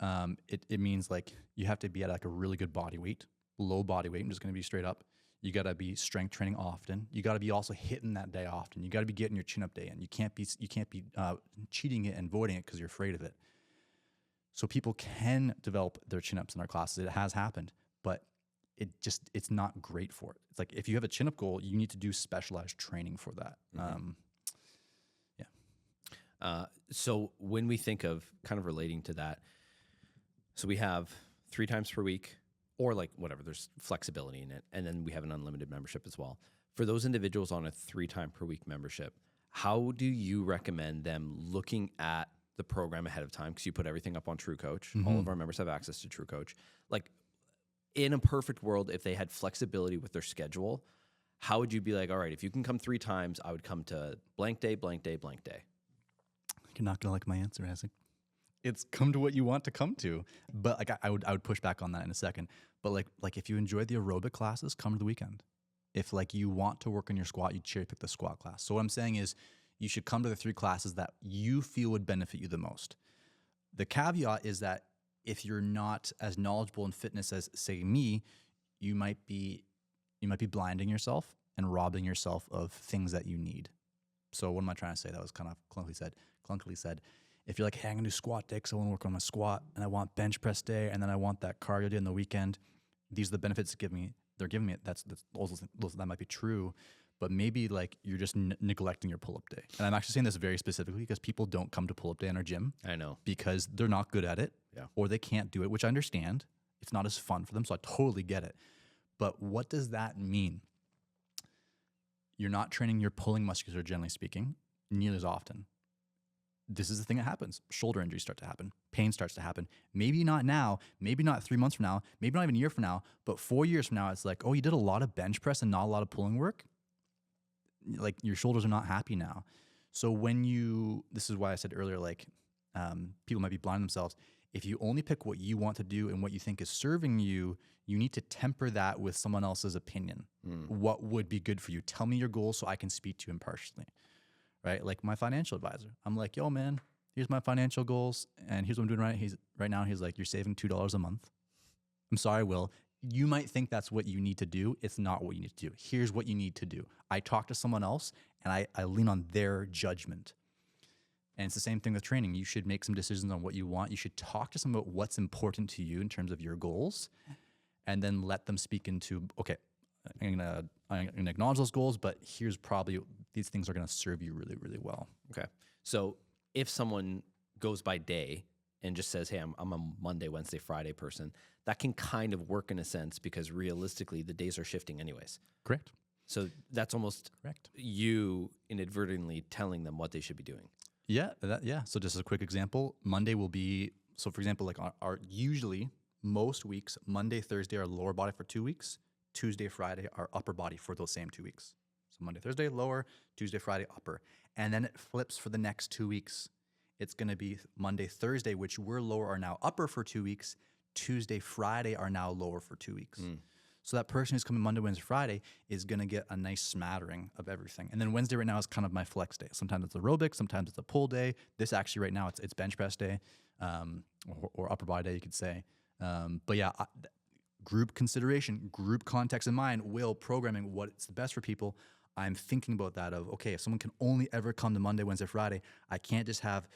it means like you have to be at like a really good body weight, low body weight. I'm just going to be straight up. You got to be strength training often. You got to be also hitting that day often. You got to be getting your chin up day in. You can't be cheating it and voiding it because you're afraid of it. So people can develop their chin ups in our classes. It has happened, but it's not great for it. It's like, if you have a chin up goal, you need to do specialized training for that. So when we think of kind of relating to that, so we have 3 times per week, or like whatever, there's flexibility in it. And then we have an unlimited membership as well. For those individuals on a 3 time per week membership, how do you recommend them looking at the program ahead of time? Because you put everything up on True Coach. All of our members have access to True Coach. Like, in a perfect world, if they had flexibility with their schedule, how would you be like, all right, if you can come 3 times, I would come to blank day, blank day, blank day? You're not going to like my answer, Isaac. It's come to what you want to come to. But like I would push back on that in a second. But like if you enjoy the aerobic classes, come to the weekend. If like you want to work on your squat, you cherry pick the squat class. So what I'm saying is you should come to the 3 classes that you feel would benefit you the most. The caveat is that if you're not as knowledgeable in fitness as, say, me, you might be blinding yourself and robbing yourself of things that you need. So what am I trying to say? That was kind of clunkily said. If you're like, hey, I'm gonna do squat day because I want to work on my squat, and I want bench press day, and then I want that cardio day in the weekend, these are the benefits they're giving me. That's also, that might be true, but maybe like you're just neglecting your pull-up day. And I'm actually saying this very specifically because people don't come to pull-up day in our gym. I know. Because they're not good at it, or they can't do it, which I understand. It's not as fun for them, so I totally get it. But what does that mean? You're not training your pulling musculature, generally speaking, nearly as often. This is the thing that happens. Shoulder injuries start to happen. Pain starts to happen. Maybe not now, maybe not 3 months from now, maybe not even a year from now, but 4 years from now, it's like, oh, you did a lot of bench press and not a lot of pulling work. Like your shoulders are not happy now. So this is why I said earlier, like people might be blind themselves. If you only pick what you want to do and what you think is serving you, you need to temper that with someone else's opinion. What would be good for you? Tell me your goals so I can speak to you impartially. Right? Like my financial advisor. I'm like, yo, man, here's my financial goals. And here's what I'm doing right now. He's like, you're saving $2 a month. I'm sorry, Will. You might think that's what you need to do. It's not what you need to do. Here's what you need to do. I talk to someone else and I lean on their judgment. And it's the same thing with training. You should make some decisions on what you want. You should talk to someone about what's important to you in terms of your goals, and then let them speak into, okay, I'm gonna acknowledge those goals, but here's probably these things are gonna serve you really, really well. Okay. So if someone goes by day and just says, hey, I'm a Monday, Wednesday, Friday person, that can kind of work in a sense because realistically the days are shifting anyways. Correct. So that's almost correct. You inadvertently telling them what they should be doing. Yeah. So just as a quick example, Monday will be, so for example, like our usually most weeks, Monday, Thursday are lower body for 2 weeks. Tuesday, Friday are upper body for those same 2 weeks. So Monday, Thursday, lower, Tuesday, Friday, upper. And then it flips for the next 2 weeks. It's going to be Monday, Thursday, which were lower are now upper for 2 weeks. Tuesday, Friday are now lower for 2 weeks. So that person who's coming Monday, Wednesday, Friday is going to get a nice smattering of everything. And then Wednesday right now is kind of my flex day. Sometimes it's aerobic, sometimes it's a pull day. This actually right now it's bench press day, or upper body day, you could say. But yeah, group consideration, group context in mind, programming what's the best for people. I'm thinking about that of, okay, if someone can only ever come to Monday, Wednesday, Friday, I can't just have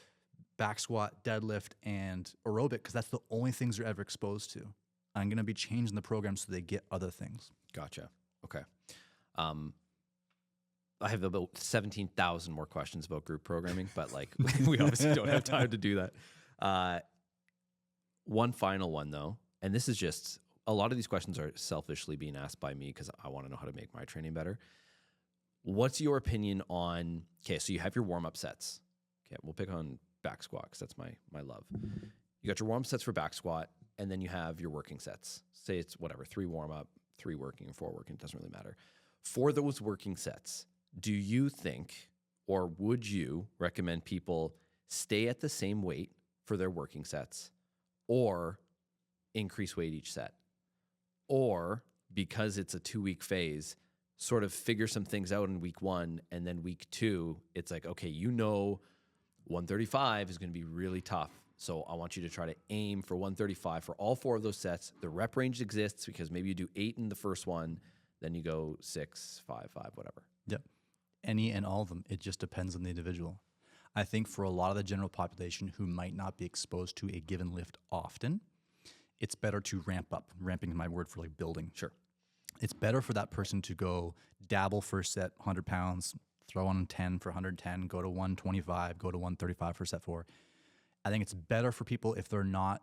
back squat, deadlift, and aerobic because that's the only things they're ever exposed to. I'm going to be changing the program so they get other things. Gotcha. Okay. I have about 17,000 more questions about group programming, but like we obviously don't have time to do that. One final one though, and this is just, a lot of these questions are selfishly being asked by me because I want to know how to make my training better. What's your opinion on, okay, so you have your warm-up sets. Okay, we'll pick on back squat because that's my love. You got your warm-up sets for back squat, and then you have your working sets. Say it's whatever, 3 warm-up, 3 working, 4 working, it doesn't really matter. For those working sets, do you think, or would you recommend people stay at the same weight for their working sets or increase weight each set? Or, because it's a 2-week phase, sort of figure some things out in week 1, and then week 2, it's like, okay, 135 is going to be really tough. So I want you to try to aim for 135 for all 4 of those sets. The rep range exists because maybe you do 8 in the first one, then you go 6, 5, 5, whatever. Yep. Any and all of them. It just depends on the individual. I think for a lot of the general population who might not be exposed to a given lift often, it's better to ramp up. Ramping is my word for like building. Sure. It's better for that person to go dabble first set, 100 pounds, throw on 10 for 110, go to 125, go to 135 for set 4. I think it's better for people if they're not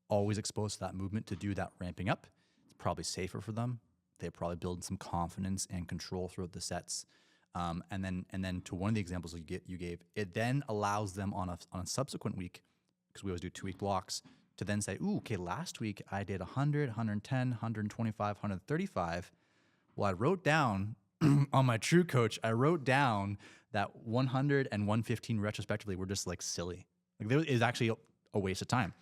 always exposed to that movement to do that ramping up. It's probably safer for them. They probably build some confidence and control throughout the sets. And then to one of the examples you gave, it then allows them on a subsequent week, because we always do 2-week blocks, to then say, ooh, okay, last week I did 100, 110, 125, 135. Well, I wrote down on my True Coach, I wrote down that 100 and 115 retrospectively were just like silly. Like it was actually a waste of time.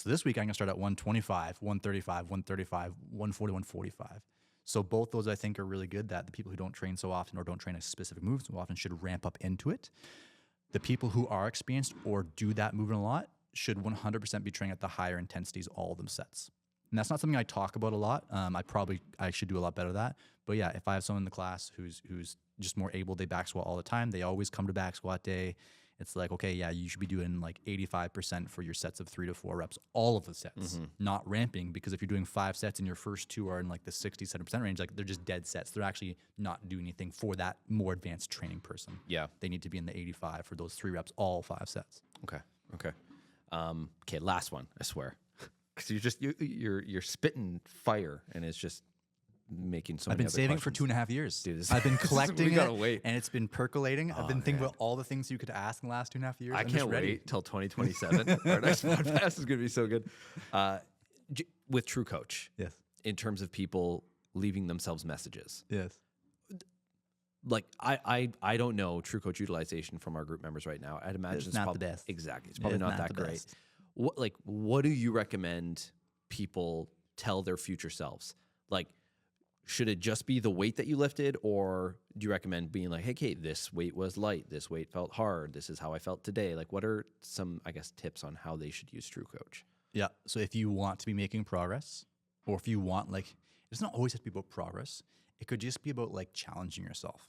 So this week I'm gonna start at 125, 135, 135, 140, 145. So both those I think are really good, that the people who don't train so often or don't train a specific move so often should ramp up into it. The people who are experienced or do that movement a lot should 100% be training at the higher intensities, all of them sets. And that's not something I talk about a lot. I should do a lot better at that. But yeah, if I have someone in the class who's just more able, they back squat all the time. They always come to back squat day. It's like, okay, yeah, you should be doing like 85% for your sets of 3 to 4 reps, all of the sets, not ramping. Because if you're doing 5 sets and your first 2 are in like the 60-70% range, like they're just dead sets. They're actually not doing anything for that more advanced training person. Yeah. They need to be in the 85 for those 3 reps, all 5 sets. Okay. Okay, last one, I swear. Because you're spitting fire, and it's just making so many. I've been other saving for questions. 2.5 years. Dude, I've been collecting we gotta it, wait. and it's been percolating. I've been thinking man. about all the things you could ask in the last 2.5 years. I I'm can't just ready. wait till 2027. Our next podcast is going to be so good. With True Coach, Yes. in terms of people leaving themselves messages, Yes. like I don't know True Coach utilization from our group members right now. I'd imagine It's not prob- the best. Exactly, it's probably It's not not that the great. best. What do you recommend people tell their future selves? Like, should it just be the weight that you lifted, or do you recommend being like, hey, Kate, this weight was light, this weight felt hard, this is how I felt today? Like, what are some, I guess, tips on how they should use True Coach? Yeah. So if you want to be making progress, or if you want, like, it doesn't always have to be about progress. It could just be about like challenging yourself.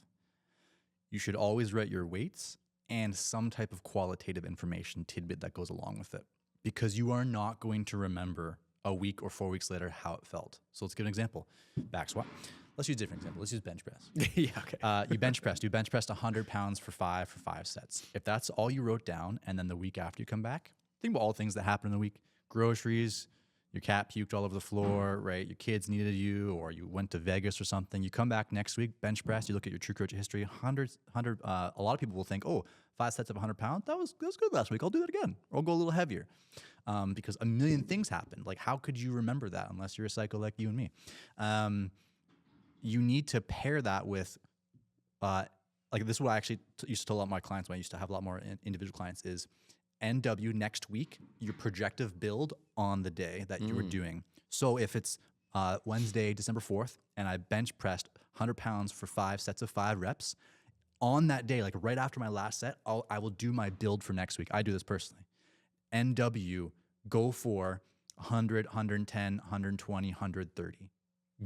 You should always write your weights and some type of qualitative information tidbit that goes along with it, because you are not going to remember a week or 4 weeks later how it felt. So let's give an example. Back squat. Let's use a different example. Let's use bench press. Yeah, okay. You bench pressed 100 pounds for 5 sets. If that's all you wrote down, and then the week after you come back, think about all the things that happened in the week. Groceries, your cat puked all over the floor, right? Your kids needed you, or you went to Vegas or something. You come back next week, bench press, you look at your True Coach history, a lot of people will think, oh, 5 sets of 100 pounds, that was good last week. I'll do that again, or I'll go a little heavier. Because a million things happened. Like, how could you remember that unless you're a psycho like you and me? You need to pair that with, like, this is what I actually used to tell a lot of my clients when I used to have a lot more individual clients is NW next week, your projective build on the day that you were doing. So if it's Wednesday, December 4th, and I bench pressed 100 pounds for 5 sets of 5 reps, on that day, like right after my last set, I will do my build for next week. I do this personally. NW, go for 100, 110, 120, 130.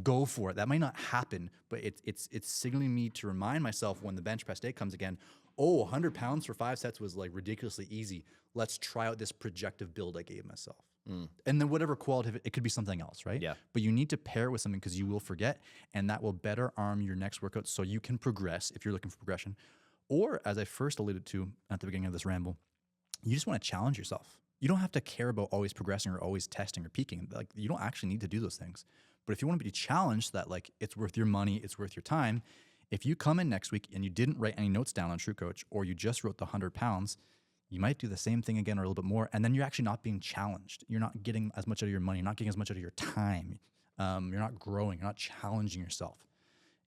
Go for it. That might not happen, but it's signaling me to remind myself when the bench press day comes again, oh, 100 pounds for 5 sets was like ridiculously easy. Let's try out this projective build I gave myself. And then whatever qualitative, it could be something else, right? Yeah. But you need to pair it with something because you will forget, and that will better arm your next workout so you can progress if you're looking for progression. Or, as I first alluded to at the beginning of this ramble, you just want to challenge yourself. You don't have to care about always progressing or always testing or peaking. Like, you don't actually need to do those things. But if you want to be challenged that, like, it's worth your money, it's worth your time, if you come in next week and you didn't write any notes down on True Coach, or you just wrote the 100 pounds, you might do the same thing again or a little bit more, and then you're actually not being challenged. You're not getting as much out of your money. You're not getting as much out of your time. You're not growing. You're not challenging yourself.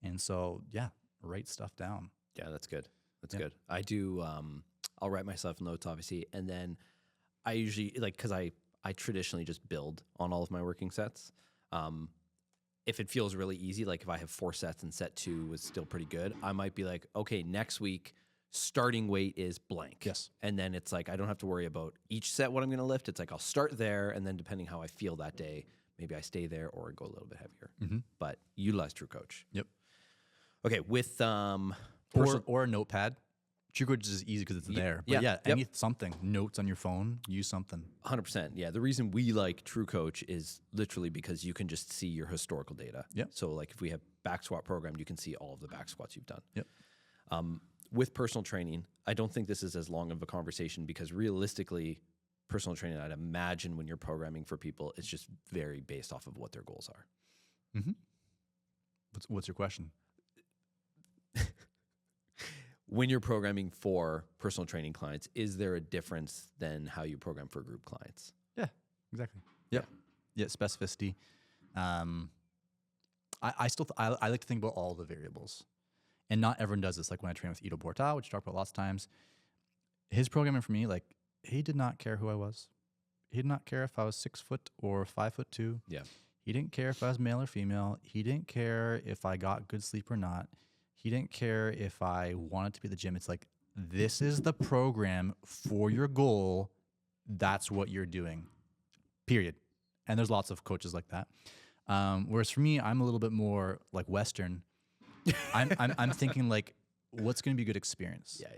And so, yeah, write stuff down. Yeah, that's good. That's good. I do. I'll write myself notes, obviously, and then I usually, like, because I traditionally just build on all of my working sets. If it feels really easy, like if I have 4 sets and set 2 was still pretty good, I might be like, okay, next week, starting weight is blank. Yes. And then it's like, I don't have to worry about each set what I'm going to lift. It's like, I'll start there, and then depending how I feel that day, maybe I stay there or go a little bit heavier. But utilize True Coach. Yep. Okay, with Or a notepad. True Coach is easy because it's there. But something. Notes on your phone. Use something. 100%. Yeah, the reason we like True Coach is literally because you can just see your historical data. Yep. So, like, if we have back squat programmed, you can see all of the back squats you've done. Yep. With personal training, I don't think this is as long of a conversation because realistically, personal training, I'd imagine when you're programming for people, it's just very based off of what their goals are. What's your question? When you're programming for personal training clients, is there a difference than how you program for group clients? Yeah, exactly. Yep. Yeah, specificity. I like to think about all the variables. And not everyone does this. Like when I train with Ido Portal, which I talk about lots of times, his programming for me, like, he did not care who I was. He did not care if I was 6 foot or 5'2". Yeah. He didn't care if I was male or female. He didn't care if I got good sleep or not. He didn't care if I wanted to be at the gym. It's like, this is the program for your goal. That's what you're doing, period. And there's lots of coaches like that. Whereas for me, I'm a little bit more like Western. I'm thinking like, what's going to be a good experience? Yeah.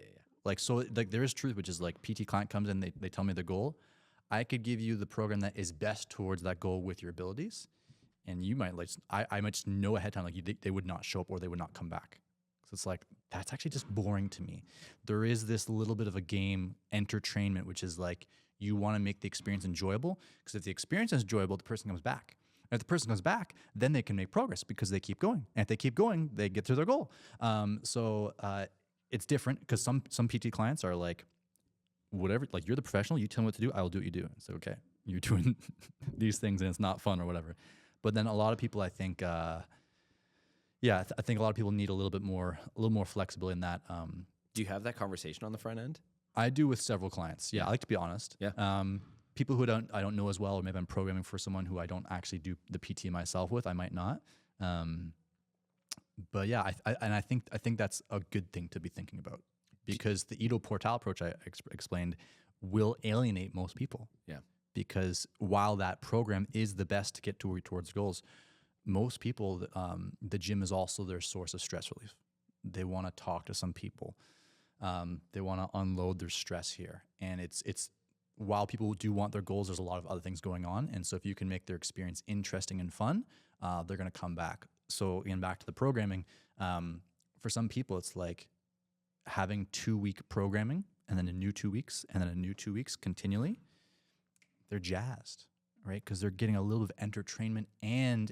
Like, so like there is truth, which is like PT client comes in, they tell me their goal. I could give you the program that is best towards that goal with your abilities. And you might like, I might just know ahead of time, like they would not show up or they would not come back. So it's like, that's actually just boring to me. There is this little bit of a game entertainment, which is like, you want to make the experience enjoyable, because if the experience is enjoyable, the person comes back. And if the person comes back, then they can make progress because they keep going. And if they keep going, they get to their goal. It's different because some PT clients are like, whatever, like you're the professional, you tell me what to do, I will do what you do. It's like, okay, you're doing these things and it's not fun or whatever. But then a lot of people, I think, I think a lot of people need a little more flexible in that. Do you have that conversation on the front end? I do with several clients. Yeah, I like to be honest. Yeah. People who I don't know as well, or maybe I'm programming for someone who I don't actually do the PT myself with. I might not. But yeah, I think that's a good thing to be thinking about, because the Edo Portal approach I explained will alienate most people. Yeah. Because while that program is the best to get towards goals, most people, the gym is also their source of stress relief. They want to talk to some people. They want to unload their stress here. And it's while people do want their goals, there's a lot of other things going on. And so if you can make their experience interesting and fun, they're going to come back. So again, back to the programming, for some people, it's like having 2-week programming and then a new 2 weeks and then a new 2 weeks continually. They're jazzed, right? Because they're getting a little bit of entertainment and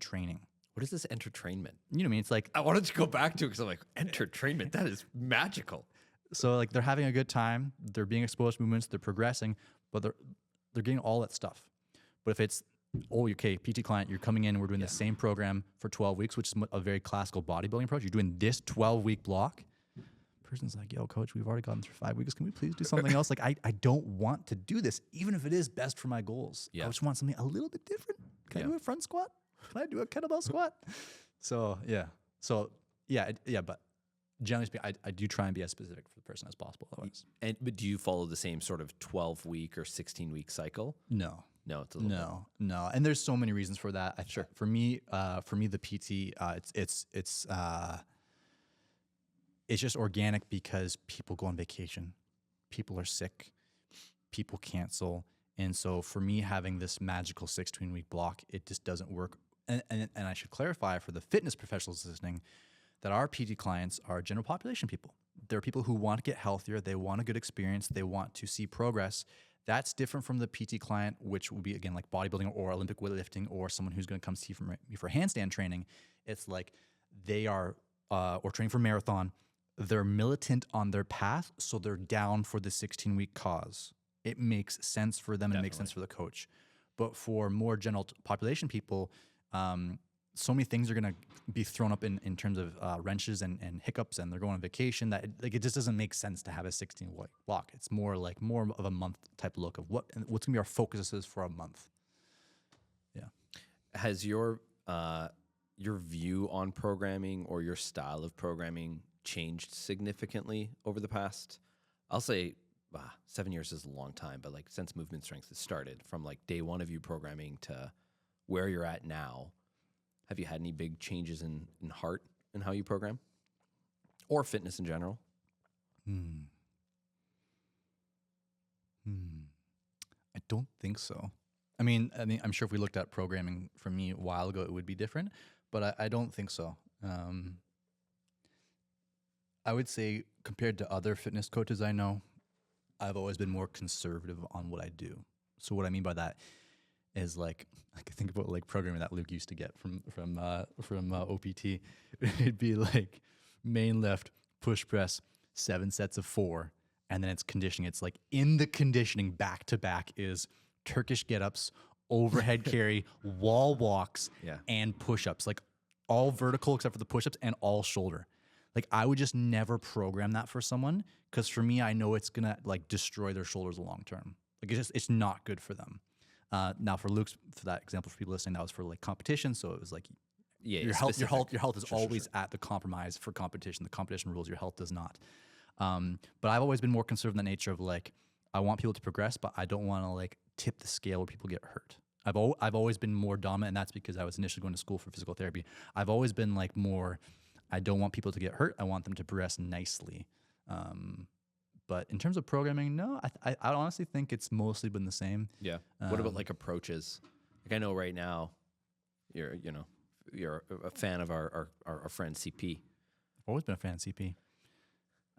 training. What is this entertainment? You know what I mean? It's like, I wanted to go back to it because I'm like, entertainment, that is magical. So like they're having a good time, they're being exposed to movements, they're progressing, but they're getting all that stuff. But if it's, okay, PT client, you're coming in and we're doing the same program for 12 weeks, which is a very classical bodybuilding approach. You're doing this 12-week block. Person's like, yo, coach, we've already gotten through 5 weeks. Can we please do something else? Like, I don't want to do this, even if it is best for my goals. Yeah. I just want something a little bit different. Can I do a front squat? Can I do a kettlebell squat? So, yeah. But generally speaking, I do try and be as specific for the person as possible otherwise. But do you follow the same sort of 12-week or 16-week cycle? No. No, it's a little No. And there's so many reasons for that. Sure. For me, the PT, it's just organic because people go on vacation, people are sick, people cancel, and so for me having this magical 16-week block, it just doesn't work. And I should clarify for the fitness professionals listening that our PT clients are general population people. They're people who want to get healthier, they want a good experience, they want to see progress. That's different from the PT client, which would be, again, like bodybuilding or Olympic weightlifting or someone who's going to come see me for handstand training. It's like they are, or training for marathon, they're militant on their path, so they're down for the 16-week cause. It makes sense for them and it makes sense for the coach. But for more general population people, so many things are going to be thrown up in terms of wrenches and hiccups, and they're going on vacation that it just doesn't make sense to have a 16-week block. It's more of a month type look of what's going to be our focuses for a month. Yeah. Has your view on programming or your style of programming changed significantly over the past, I'll say 7 years is a long time, but like since Movement Strength has started, from like day one of you programming to where you're at now, have you had any big changes in heart and how you program or fitness in general? I don't think so. I mean, I'm sure if we looked at programming for me a while ago, it would be different, but I don't think so. I would say compared to other fitness coaches I know, I've always been more conservative on what I do. So what I mean by that is like, I can think about like programming that Luke used to get from OPT. It'd be like main lift, push press, 7 sets of 4, and then it's conditioning. It's like in the conditioning back to back is Turkish get-ups, overhead carry, wall walks, and push-ups. Like all vertical except for the push-ups and all shoulder. Like I would just never program that for someone because for me, I know it's gonna like destroy their shoulders long term. Like it's not good for them. Now for Luke's, for that example, for people listening, that was for like competition. So it was like your health is always at the compromise for competition. The competition rules, your health does not. But I've always been more conservative in the nature of like, I want people to progress, but I don't want to like tip the scale where people get hurt. I've always been more dominant, and that's because I was initially going to school for physical therapy. I've always been like more, I don't want people to get hurt. I want them to progress nicely. But in terms of programming, no, I honestly think it's mostly been the same. Yeah. What about like approaches? Like I know right now, you're a fan of our friend CP. I've always been a fan of CP.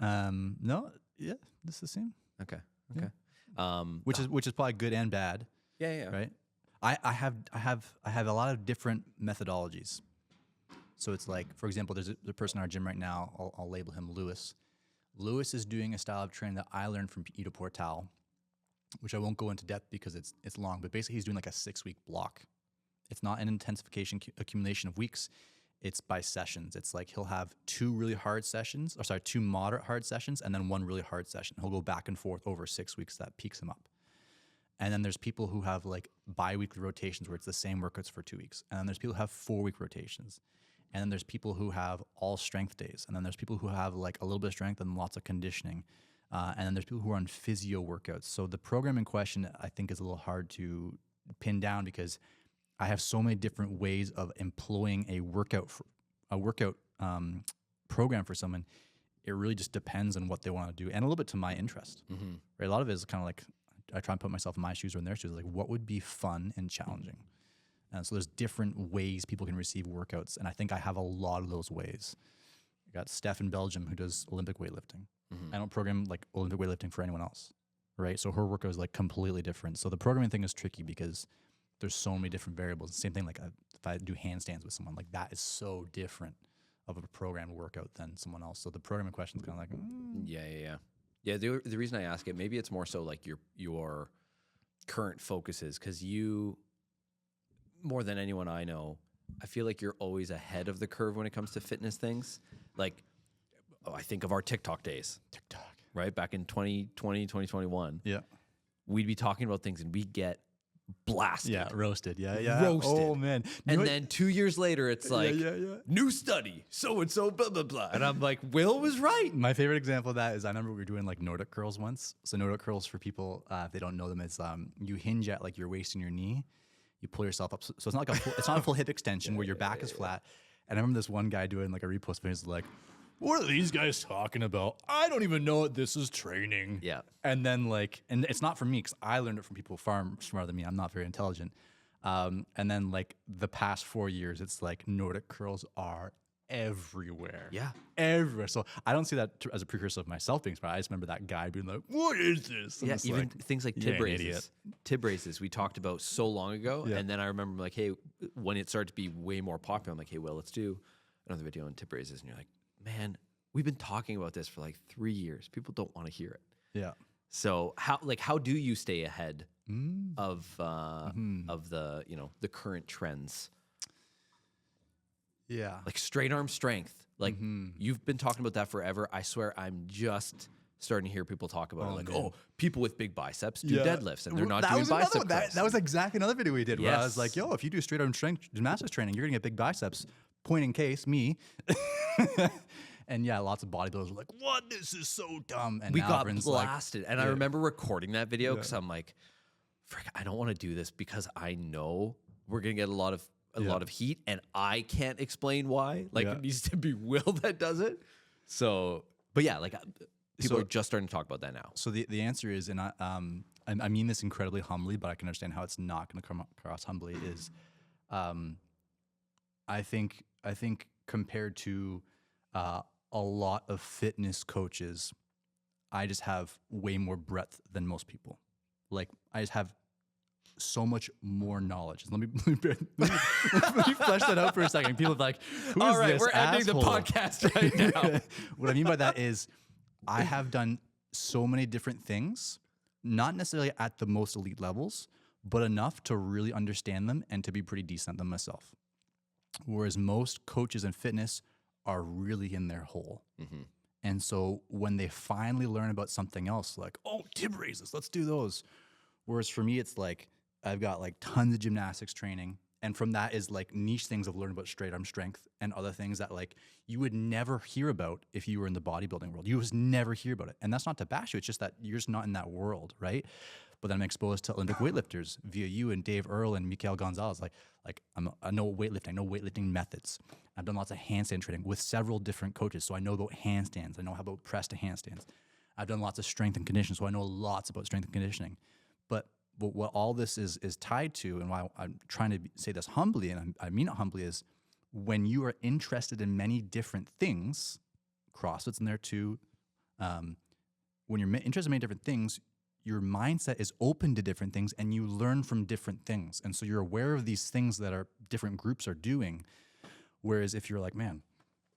No, yeah, this is the same. Okay. Yeah. Which is probably good and bad. Yeah. Right. I have a lot of different methodologies. So it's like, for example, there's a person in our gym right now. I'll label him Lewis. Lewis is doing a style of training that I learned from Ido Portal, which I won't go into depth because it's long. But basically, he's doing like a 6-week block. It's not an intensification accumulation of weeks. It's by sessions. It's like he'll have 2 moderate hard sessions, and then 1 really hard session. He'll go back and forth over 6 weeks. That peaks him up. And then there's people who have like bi-weekly rotations where it's the same workouts for 2 weeks. And then there's people who have 4-week rotations. And then there's people who have all strength days. And then there's people who have like a little bit of strength and lots of conditioning. And then there's people who are on physio workouts. So the program in question, I think, is a little hard to pin down because I have so many different ways of employing a workout program for someone. It really just depends on what they want to do and a little bit to my interest. Mm-hmm. Right? A lot of it is kind of like I try and put myself in my shoes or in their shoes. Like, what would be fun and challenging? And so there's different ways people can receive workouts, and I think I have a lot of those ways. I got Steph in Belgium who does Olympic weightlifting. Mm-hmm. I don't program like Olympic weightlifting for anyone else, right? So her workout is like completely different. So the programming thing is tricky because there's so many different variables. Same thing like if I do handstands with someone, like that is so different of a programmed workout than someone else. So the programming question is kind of like, Yeah, the reason I ask it, maybe it's more so like your current focuses, because you, more than anyone I know, I feel like you're always ahead of the curve when it comes to fitness things. Like, I think of our TikTok days. Right? Back in 2020, 2021. Yeah. We'd be talking about things and we'd get blasted. Yeah, roasted. Yeah. Roasted. Oh, man. And then 2 years later, it's like, new study, so-and-so, blah, blah, blah. And I'm like, Will was right. My favorite example of that is I remember we were doing like Nordic curls once. So Nordic curls, for people, if they don't know them, is you hinge at like your waist and your knee. You pull yourself up. So it's not like it's not a full hip extension where your back is flat. And I remember this one guy doing like a repost video. He's like, what are these guys talking about? I don't even know what this is training. Yeah. And then like, and it's not from me because I learned it from people far smarter than me. I'm not very intelligent. And then like the past 4 years, it's like Nordic curls are everywhere. Yeah. Everywhere. So I don't see that as a precursor of myself being smart. I just remember that guy being like, what is this? And yeah, even like, things like tib raises. Tib raises we talked about so long ago. Yeah. And then I remember like, hey, when it started to be way more popular, I'm like, hey, well, let's do another video on tib raises. And you're like, man, we've been talking about this for like 3 years. People don't want to hear it. Yeah. So how do you stay ahead of the, the current trends? Yeah. Like straight arm strength. Like you've been talking about that forever. I swear I'm just starting to hear people talk about it. Like, people with big biceps do deadlifts and they're not doing bicep curls. That was exactly another video we did where I was like, yo, if you do straight arm strength gymnastics training, you're going to get big biceps. Point in case, me. And yeah, lots of bodybuilders were like, what? This is so dumb. And we got blasted. And I remember recording that video because I'm like, frick, I don't want to do this because I know we're going to get a lot of heat and I can't explain why. Like it needs to be Will that does it. So, but yeah, like people are just starting to talk about that now. So the answer is, and I mean this incredibly humbly, but I can understand how it's not going to come across humbly, is I think compared to a lot of fitness coaches, I just have way more breadth than most people. Like I just have so much more knowledge. Let me flesh that out for a second. People are like, who is this we're asshole? ending the podcast right now. What I mean by that is I have done so many different things, not necessarily at the most elite levels, but enough to really understand them and to be pretty decent at them myself. Whereas most coaches in fitness are really in their hole. Mm-hmm. And so when they finally learn about something else, like, tib raises, let's do those. Whereas for me, it's like I've got like tons of gymnastics training. And from that is like niche things I've learned about straight arm strength and other things that like you would never hear about if you were in the bodybuilding world. You just never hear about it. And that's not to bash you. It's just that you're just not in that world, right? But then I'm exposed to Olympic weightlifters via you and Dave Earl and Mikael Gonzalez. I know weightlifting, I know weightlifting methods. I've done lots of handstand training with several different coaches. So I know about handstands. I know how about press to handstands. I've done lots of strength and conditioning. So I know lots about strength and conditioning. But what all this is tied to, and why I'm trying to say this humbly, and I mean it humbly, is when you are interested in many different things, CrossFit's in there too. When you're interested in many different things, your mindset is open to different things and you learn from different things. And so you're aware of these things that are different groups are doing. Whereas if you're like, man,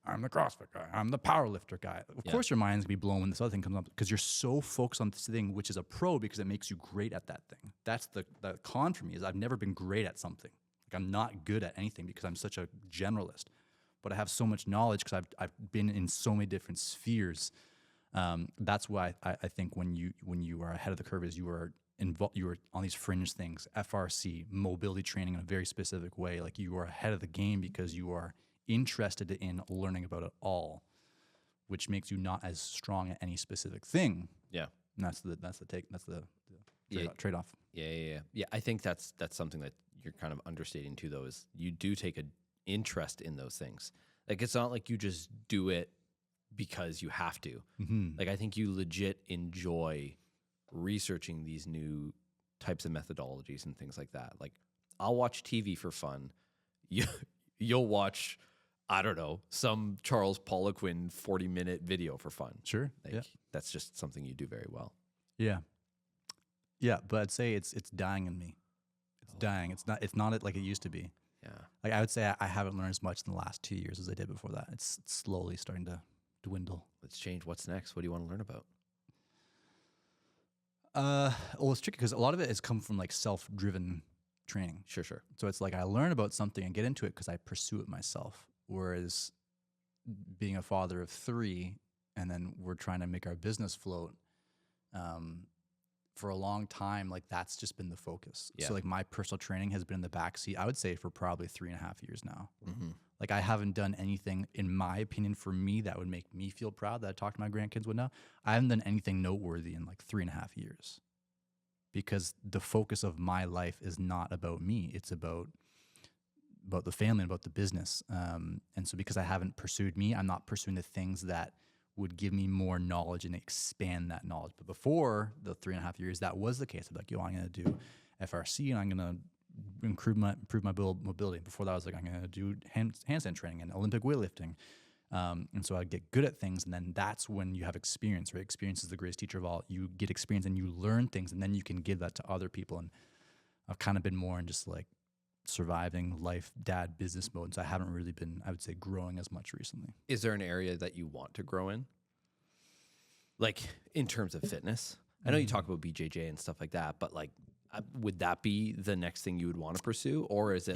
I'm the CrossFit guy, I'm the powerlifter guy. Of course your mind's gonna be blown when this other thing comes up because you're so focused on this thing, which is a pro because it makes you great at that thing. That's the con for me is I've never been great at something. Like I'm not good at anything because I'm such a generalist. But I have so much knowledge because I've been in so many different spheres. That's why I think when you are ahead of the curve is you are on these fringe things, FRC, mobility training in a very specific way. Like you are ahead of the game because you are interested in learning about it all, which makes you not as strong at any specific thing. Yeah. And that's the trade-off. Yeah. I think that's something that you're kind of understating too, though, is you do take an interest in those things. Like it's not like you just do it because you have to. Mm-hmm. Like I think you legit enjoy researching these new types of methodologies and things like that. Like I'll watch TV for fun. You'll watch, I don't know, some Charles Poliquin 40-minute video for fun. Sure. That's just something you do very well. Yeah. Yeah, but I'd say it's dying in me. It's dying. It's not like it used to be. Yeah. Like I would say I haven't learned as much in the last 2 years as I did before that. It's slowly starting to dwindle. Let's change. What's next? What do you want to learn about? Well, it's tricky because a lot of it has come from like self-driven training. Sure. So it's like I learn about something and get into it because I pursue it myself. Whereas being a father of 3 and then we're trying to make our business float, for a long time, like that's just been the focus. Yeah. So like my personal training has been in the backseat, I would say for probably 3.5 years now. Mm-hmm. Like I haven't done anything, in my opinion, for me that would make me feel proud that I talk to my grandkids with now. I haven't done anything noteworthy in like 3.5 years because the focus of my life is not about me. It's about the family and about the business. And so because I haven't pursued me, I'm not pursuing the things that would give me more knowledge and expand that knowledge. But before the 3.5 years, that was the case. I'm like, I'm going to do FRC and I'm going to improve my mobility. Before that, I was like, I'm going to do handstand training and Olympic weightlifting. And so I get good at things. And then that's when you have experience, right? Experience is the greatest teacher of all. You get experience and you learn things and then you can give that to other people. And I've kind of been more in just like surviving life, dad, business mode. So I haven't really been, I would say, growing as much recently. Is there an area that you want to grow in? Like in terms of fitness? I know you talk about BJJ and stuff like that, but like, would that be the next thing you would want to pursue? Or is it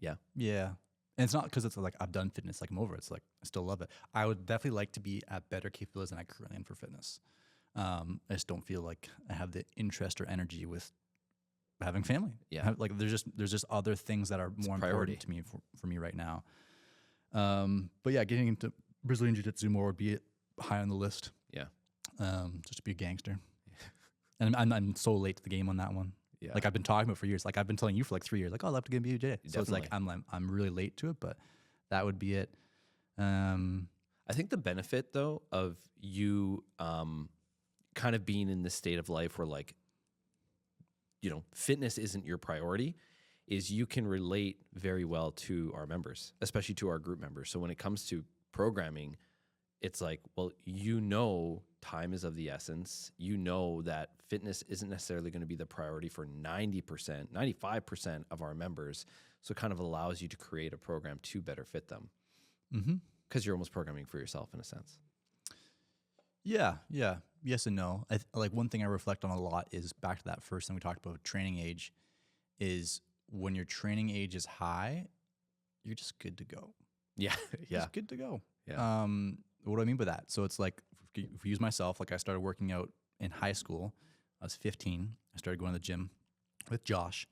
Yeah. And it's not because it's like I've done fitness, like I'm over it. It's like I still love it. I would definitely like to be at better capabilities than I currently am for fitness. I just don't feel like I have the interest or energy with having family. Yeah. Like there's just other things that are more important to me for me right now. But yeah, getting into Brazilian Jiu-Jitsu more would be high on the list. Yeah. Just to be a gangster. And I'm so late to the game on that one. Yeah. Like I've been talking about it for years. Like I've been telling you for like 3 years, like, oh, I'd love to get into BJJ. So it's like I'm really late to it, but that would be it. I think the benefit though of you kind of being in this state of life where like, fitness isn't your priority is you can relate very well to our members, especially to our group members. So when it comes to programming, it's like, well, time is of the essence. That fitness isn't necessarily going to be the priority for 90%, 95% of our members. So it kind of allows you to create a program to better fit them. Mm-hmm. Because you're almost programming for yourself in a sense. Yeah. Yes and no. Like one thing I reflect on a lot is back to that first thing we talked about, training age, is when your training age is high, you're just good to go. Yeah. Just good to go. Yeah. What do I mean by that? So it's like, if we use myself, like I started working out in high school. I was 15. I started going to the gym with Josh.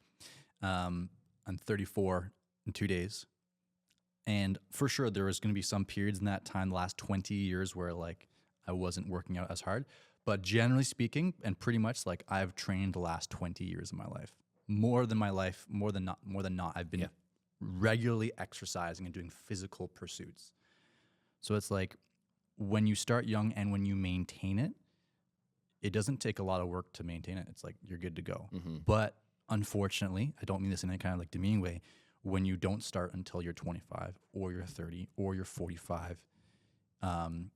I'm 34 in 2 days. And for sure, there was going to be some periods in that time, the last 20 years, where like I wasn't working out as hard. But generally speaking, and pretty much like I've trained the last 20 years of my life, more than not. I've been regularly exercising and doing physical pursuits. So it's like when you start young and when you maintain it, it doesn't take a lot of work to maintain it. It's like you're good to go. But unfortunately, I don't mean this in any kind of like demeaning way, when you don't start until you're 25 or you're 30 or you're 45,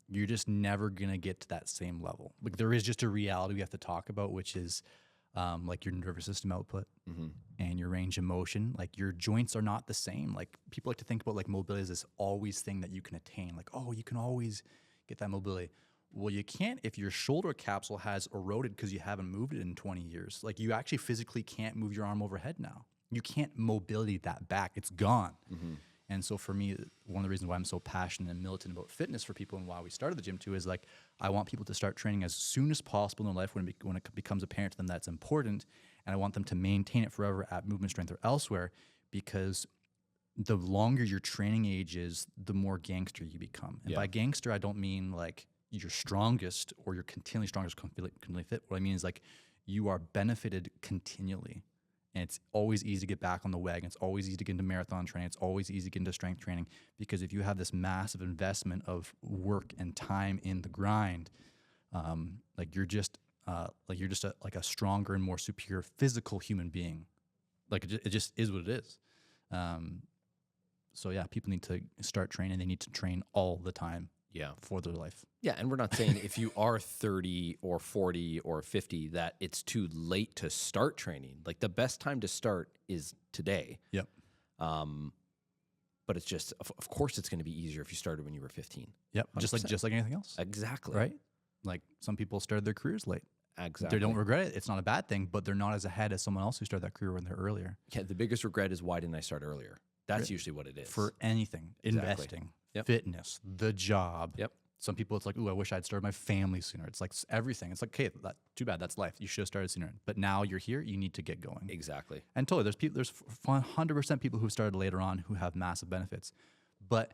you're just never going to get to that same level. Like there is just a reality we have to talk about, which is like your nervous system output and your range of motion. Like your joints are not the same. Like people like to think about like mobility as this always thing that you can attain. Like, oh, you can always get that mobility. Well, you can't if your shoulder capsule has eroded because you haven't moved it in 20 years. Like you actually physically can't move your arm overhead now. You can't mobility that back. It's gone. And so for me, one of the reasons why I'm so passionate and militant about fitness for people and why we started the gym too is like I want people to start training as soon as possible in their life when it becomes apparent to them that's important. And I want them to maintain it forever at Movement Strength or elsewhere, because the longer your training age is, the more gangster you become. And by gangster, I don't mean like you're strongest or you're continually strongest, completely fit. What I mean is like you are benefited continually. And it's always easy to get back on the wagon. It's always easy to get into marathon training. It's always easy to get into strength training, because if you have this massive investment of work and time in the grind, like you're just a stronger and more superior physical human being. Like it just is what it is. So yeah, people need to start training. They need to train all the time. For their life. Yeah, and we're not saying if you are 30 or 40 or 50 that it's too late to start training. Like the best time to start is today. But it's just, of course, it's going to be easier if you started when you were 15. 100%. Just like anything else. Exactly. Right? Like some people started their careers late. Exactly. They don't regret it. It's not a bad thing, but they're not as ahead as someone else who started that career when they're earlier. Yeah, the biggest regret is why didn't I start earlier? That's usually what it is. For anything. Investing. Fitness, the job. Some people, it's like, ooh, I wish I'd started my family sooner. It's like everything. It's like, okay, too bad. That's life. You should have started sooner. But now you're here. You need to get going. Exactly. And totally, there's 100% people who started later on who have massive benefits, but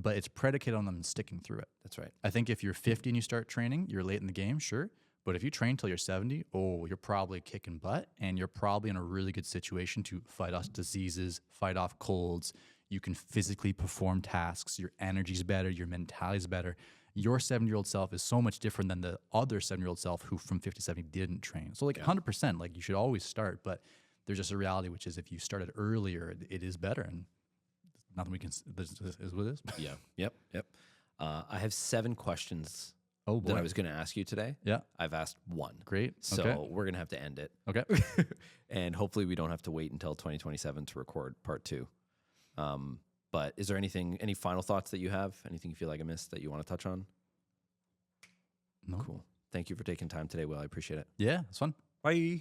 it's predicated on them sticking through it. That's right. I think if you're 50 and you start training, you're late in the game, sure. But if you train till you're 70, you're probably kicking butt, and you're probably in a really good situation to fight off diseases, fight off colds. You can physically perform tasks. Your energy's better. Your mentality's better. Your 70-year-old self is so much different than the other 7-year-old self who from 50 to 70 didn't train. So like 100%, like you should always start, but there's just a reality, which is if you started earlier, it is better. And nothing we can, this is what it is. Yep. I have 7 questions that I was going to ask you today. I've asked 1. Great. So we're going to have to end it. Okay. And hopefully we don't have to wait until 2027 to record part 2. But is there any final thoughts that you have? Anything you feel like I missed that you want to touch on? No. Cool. Thank you for taking time today, Will. I appreciate it. Yeah, it's fun. Bye.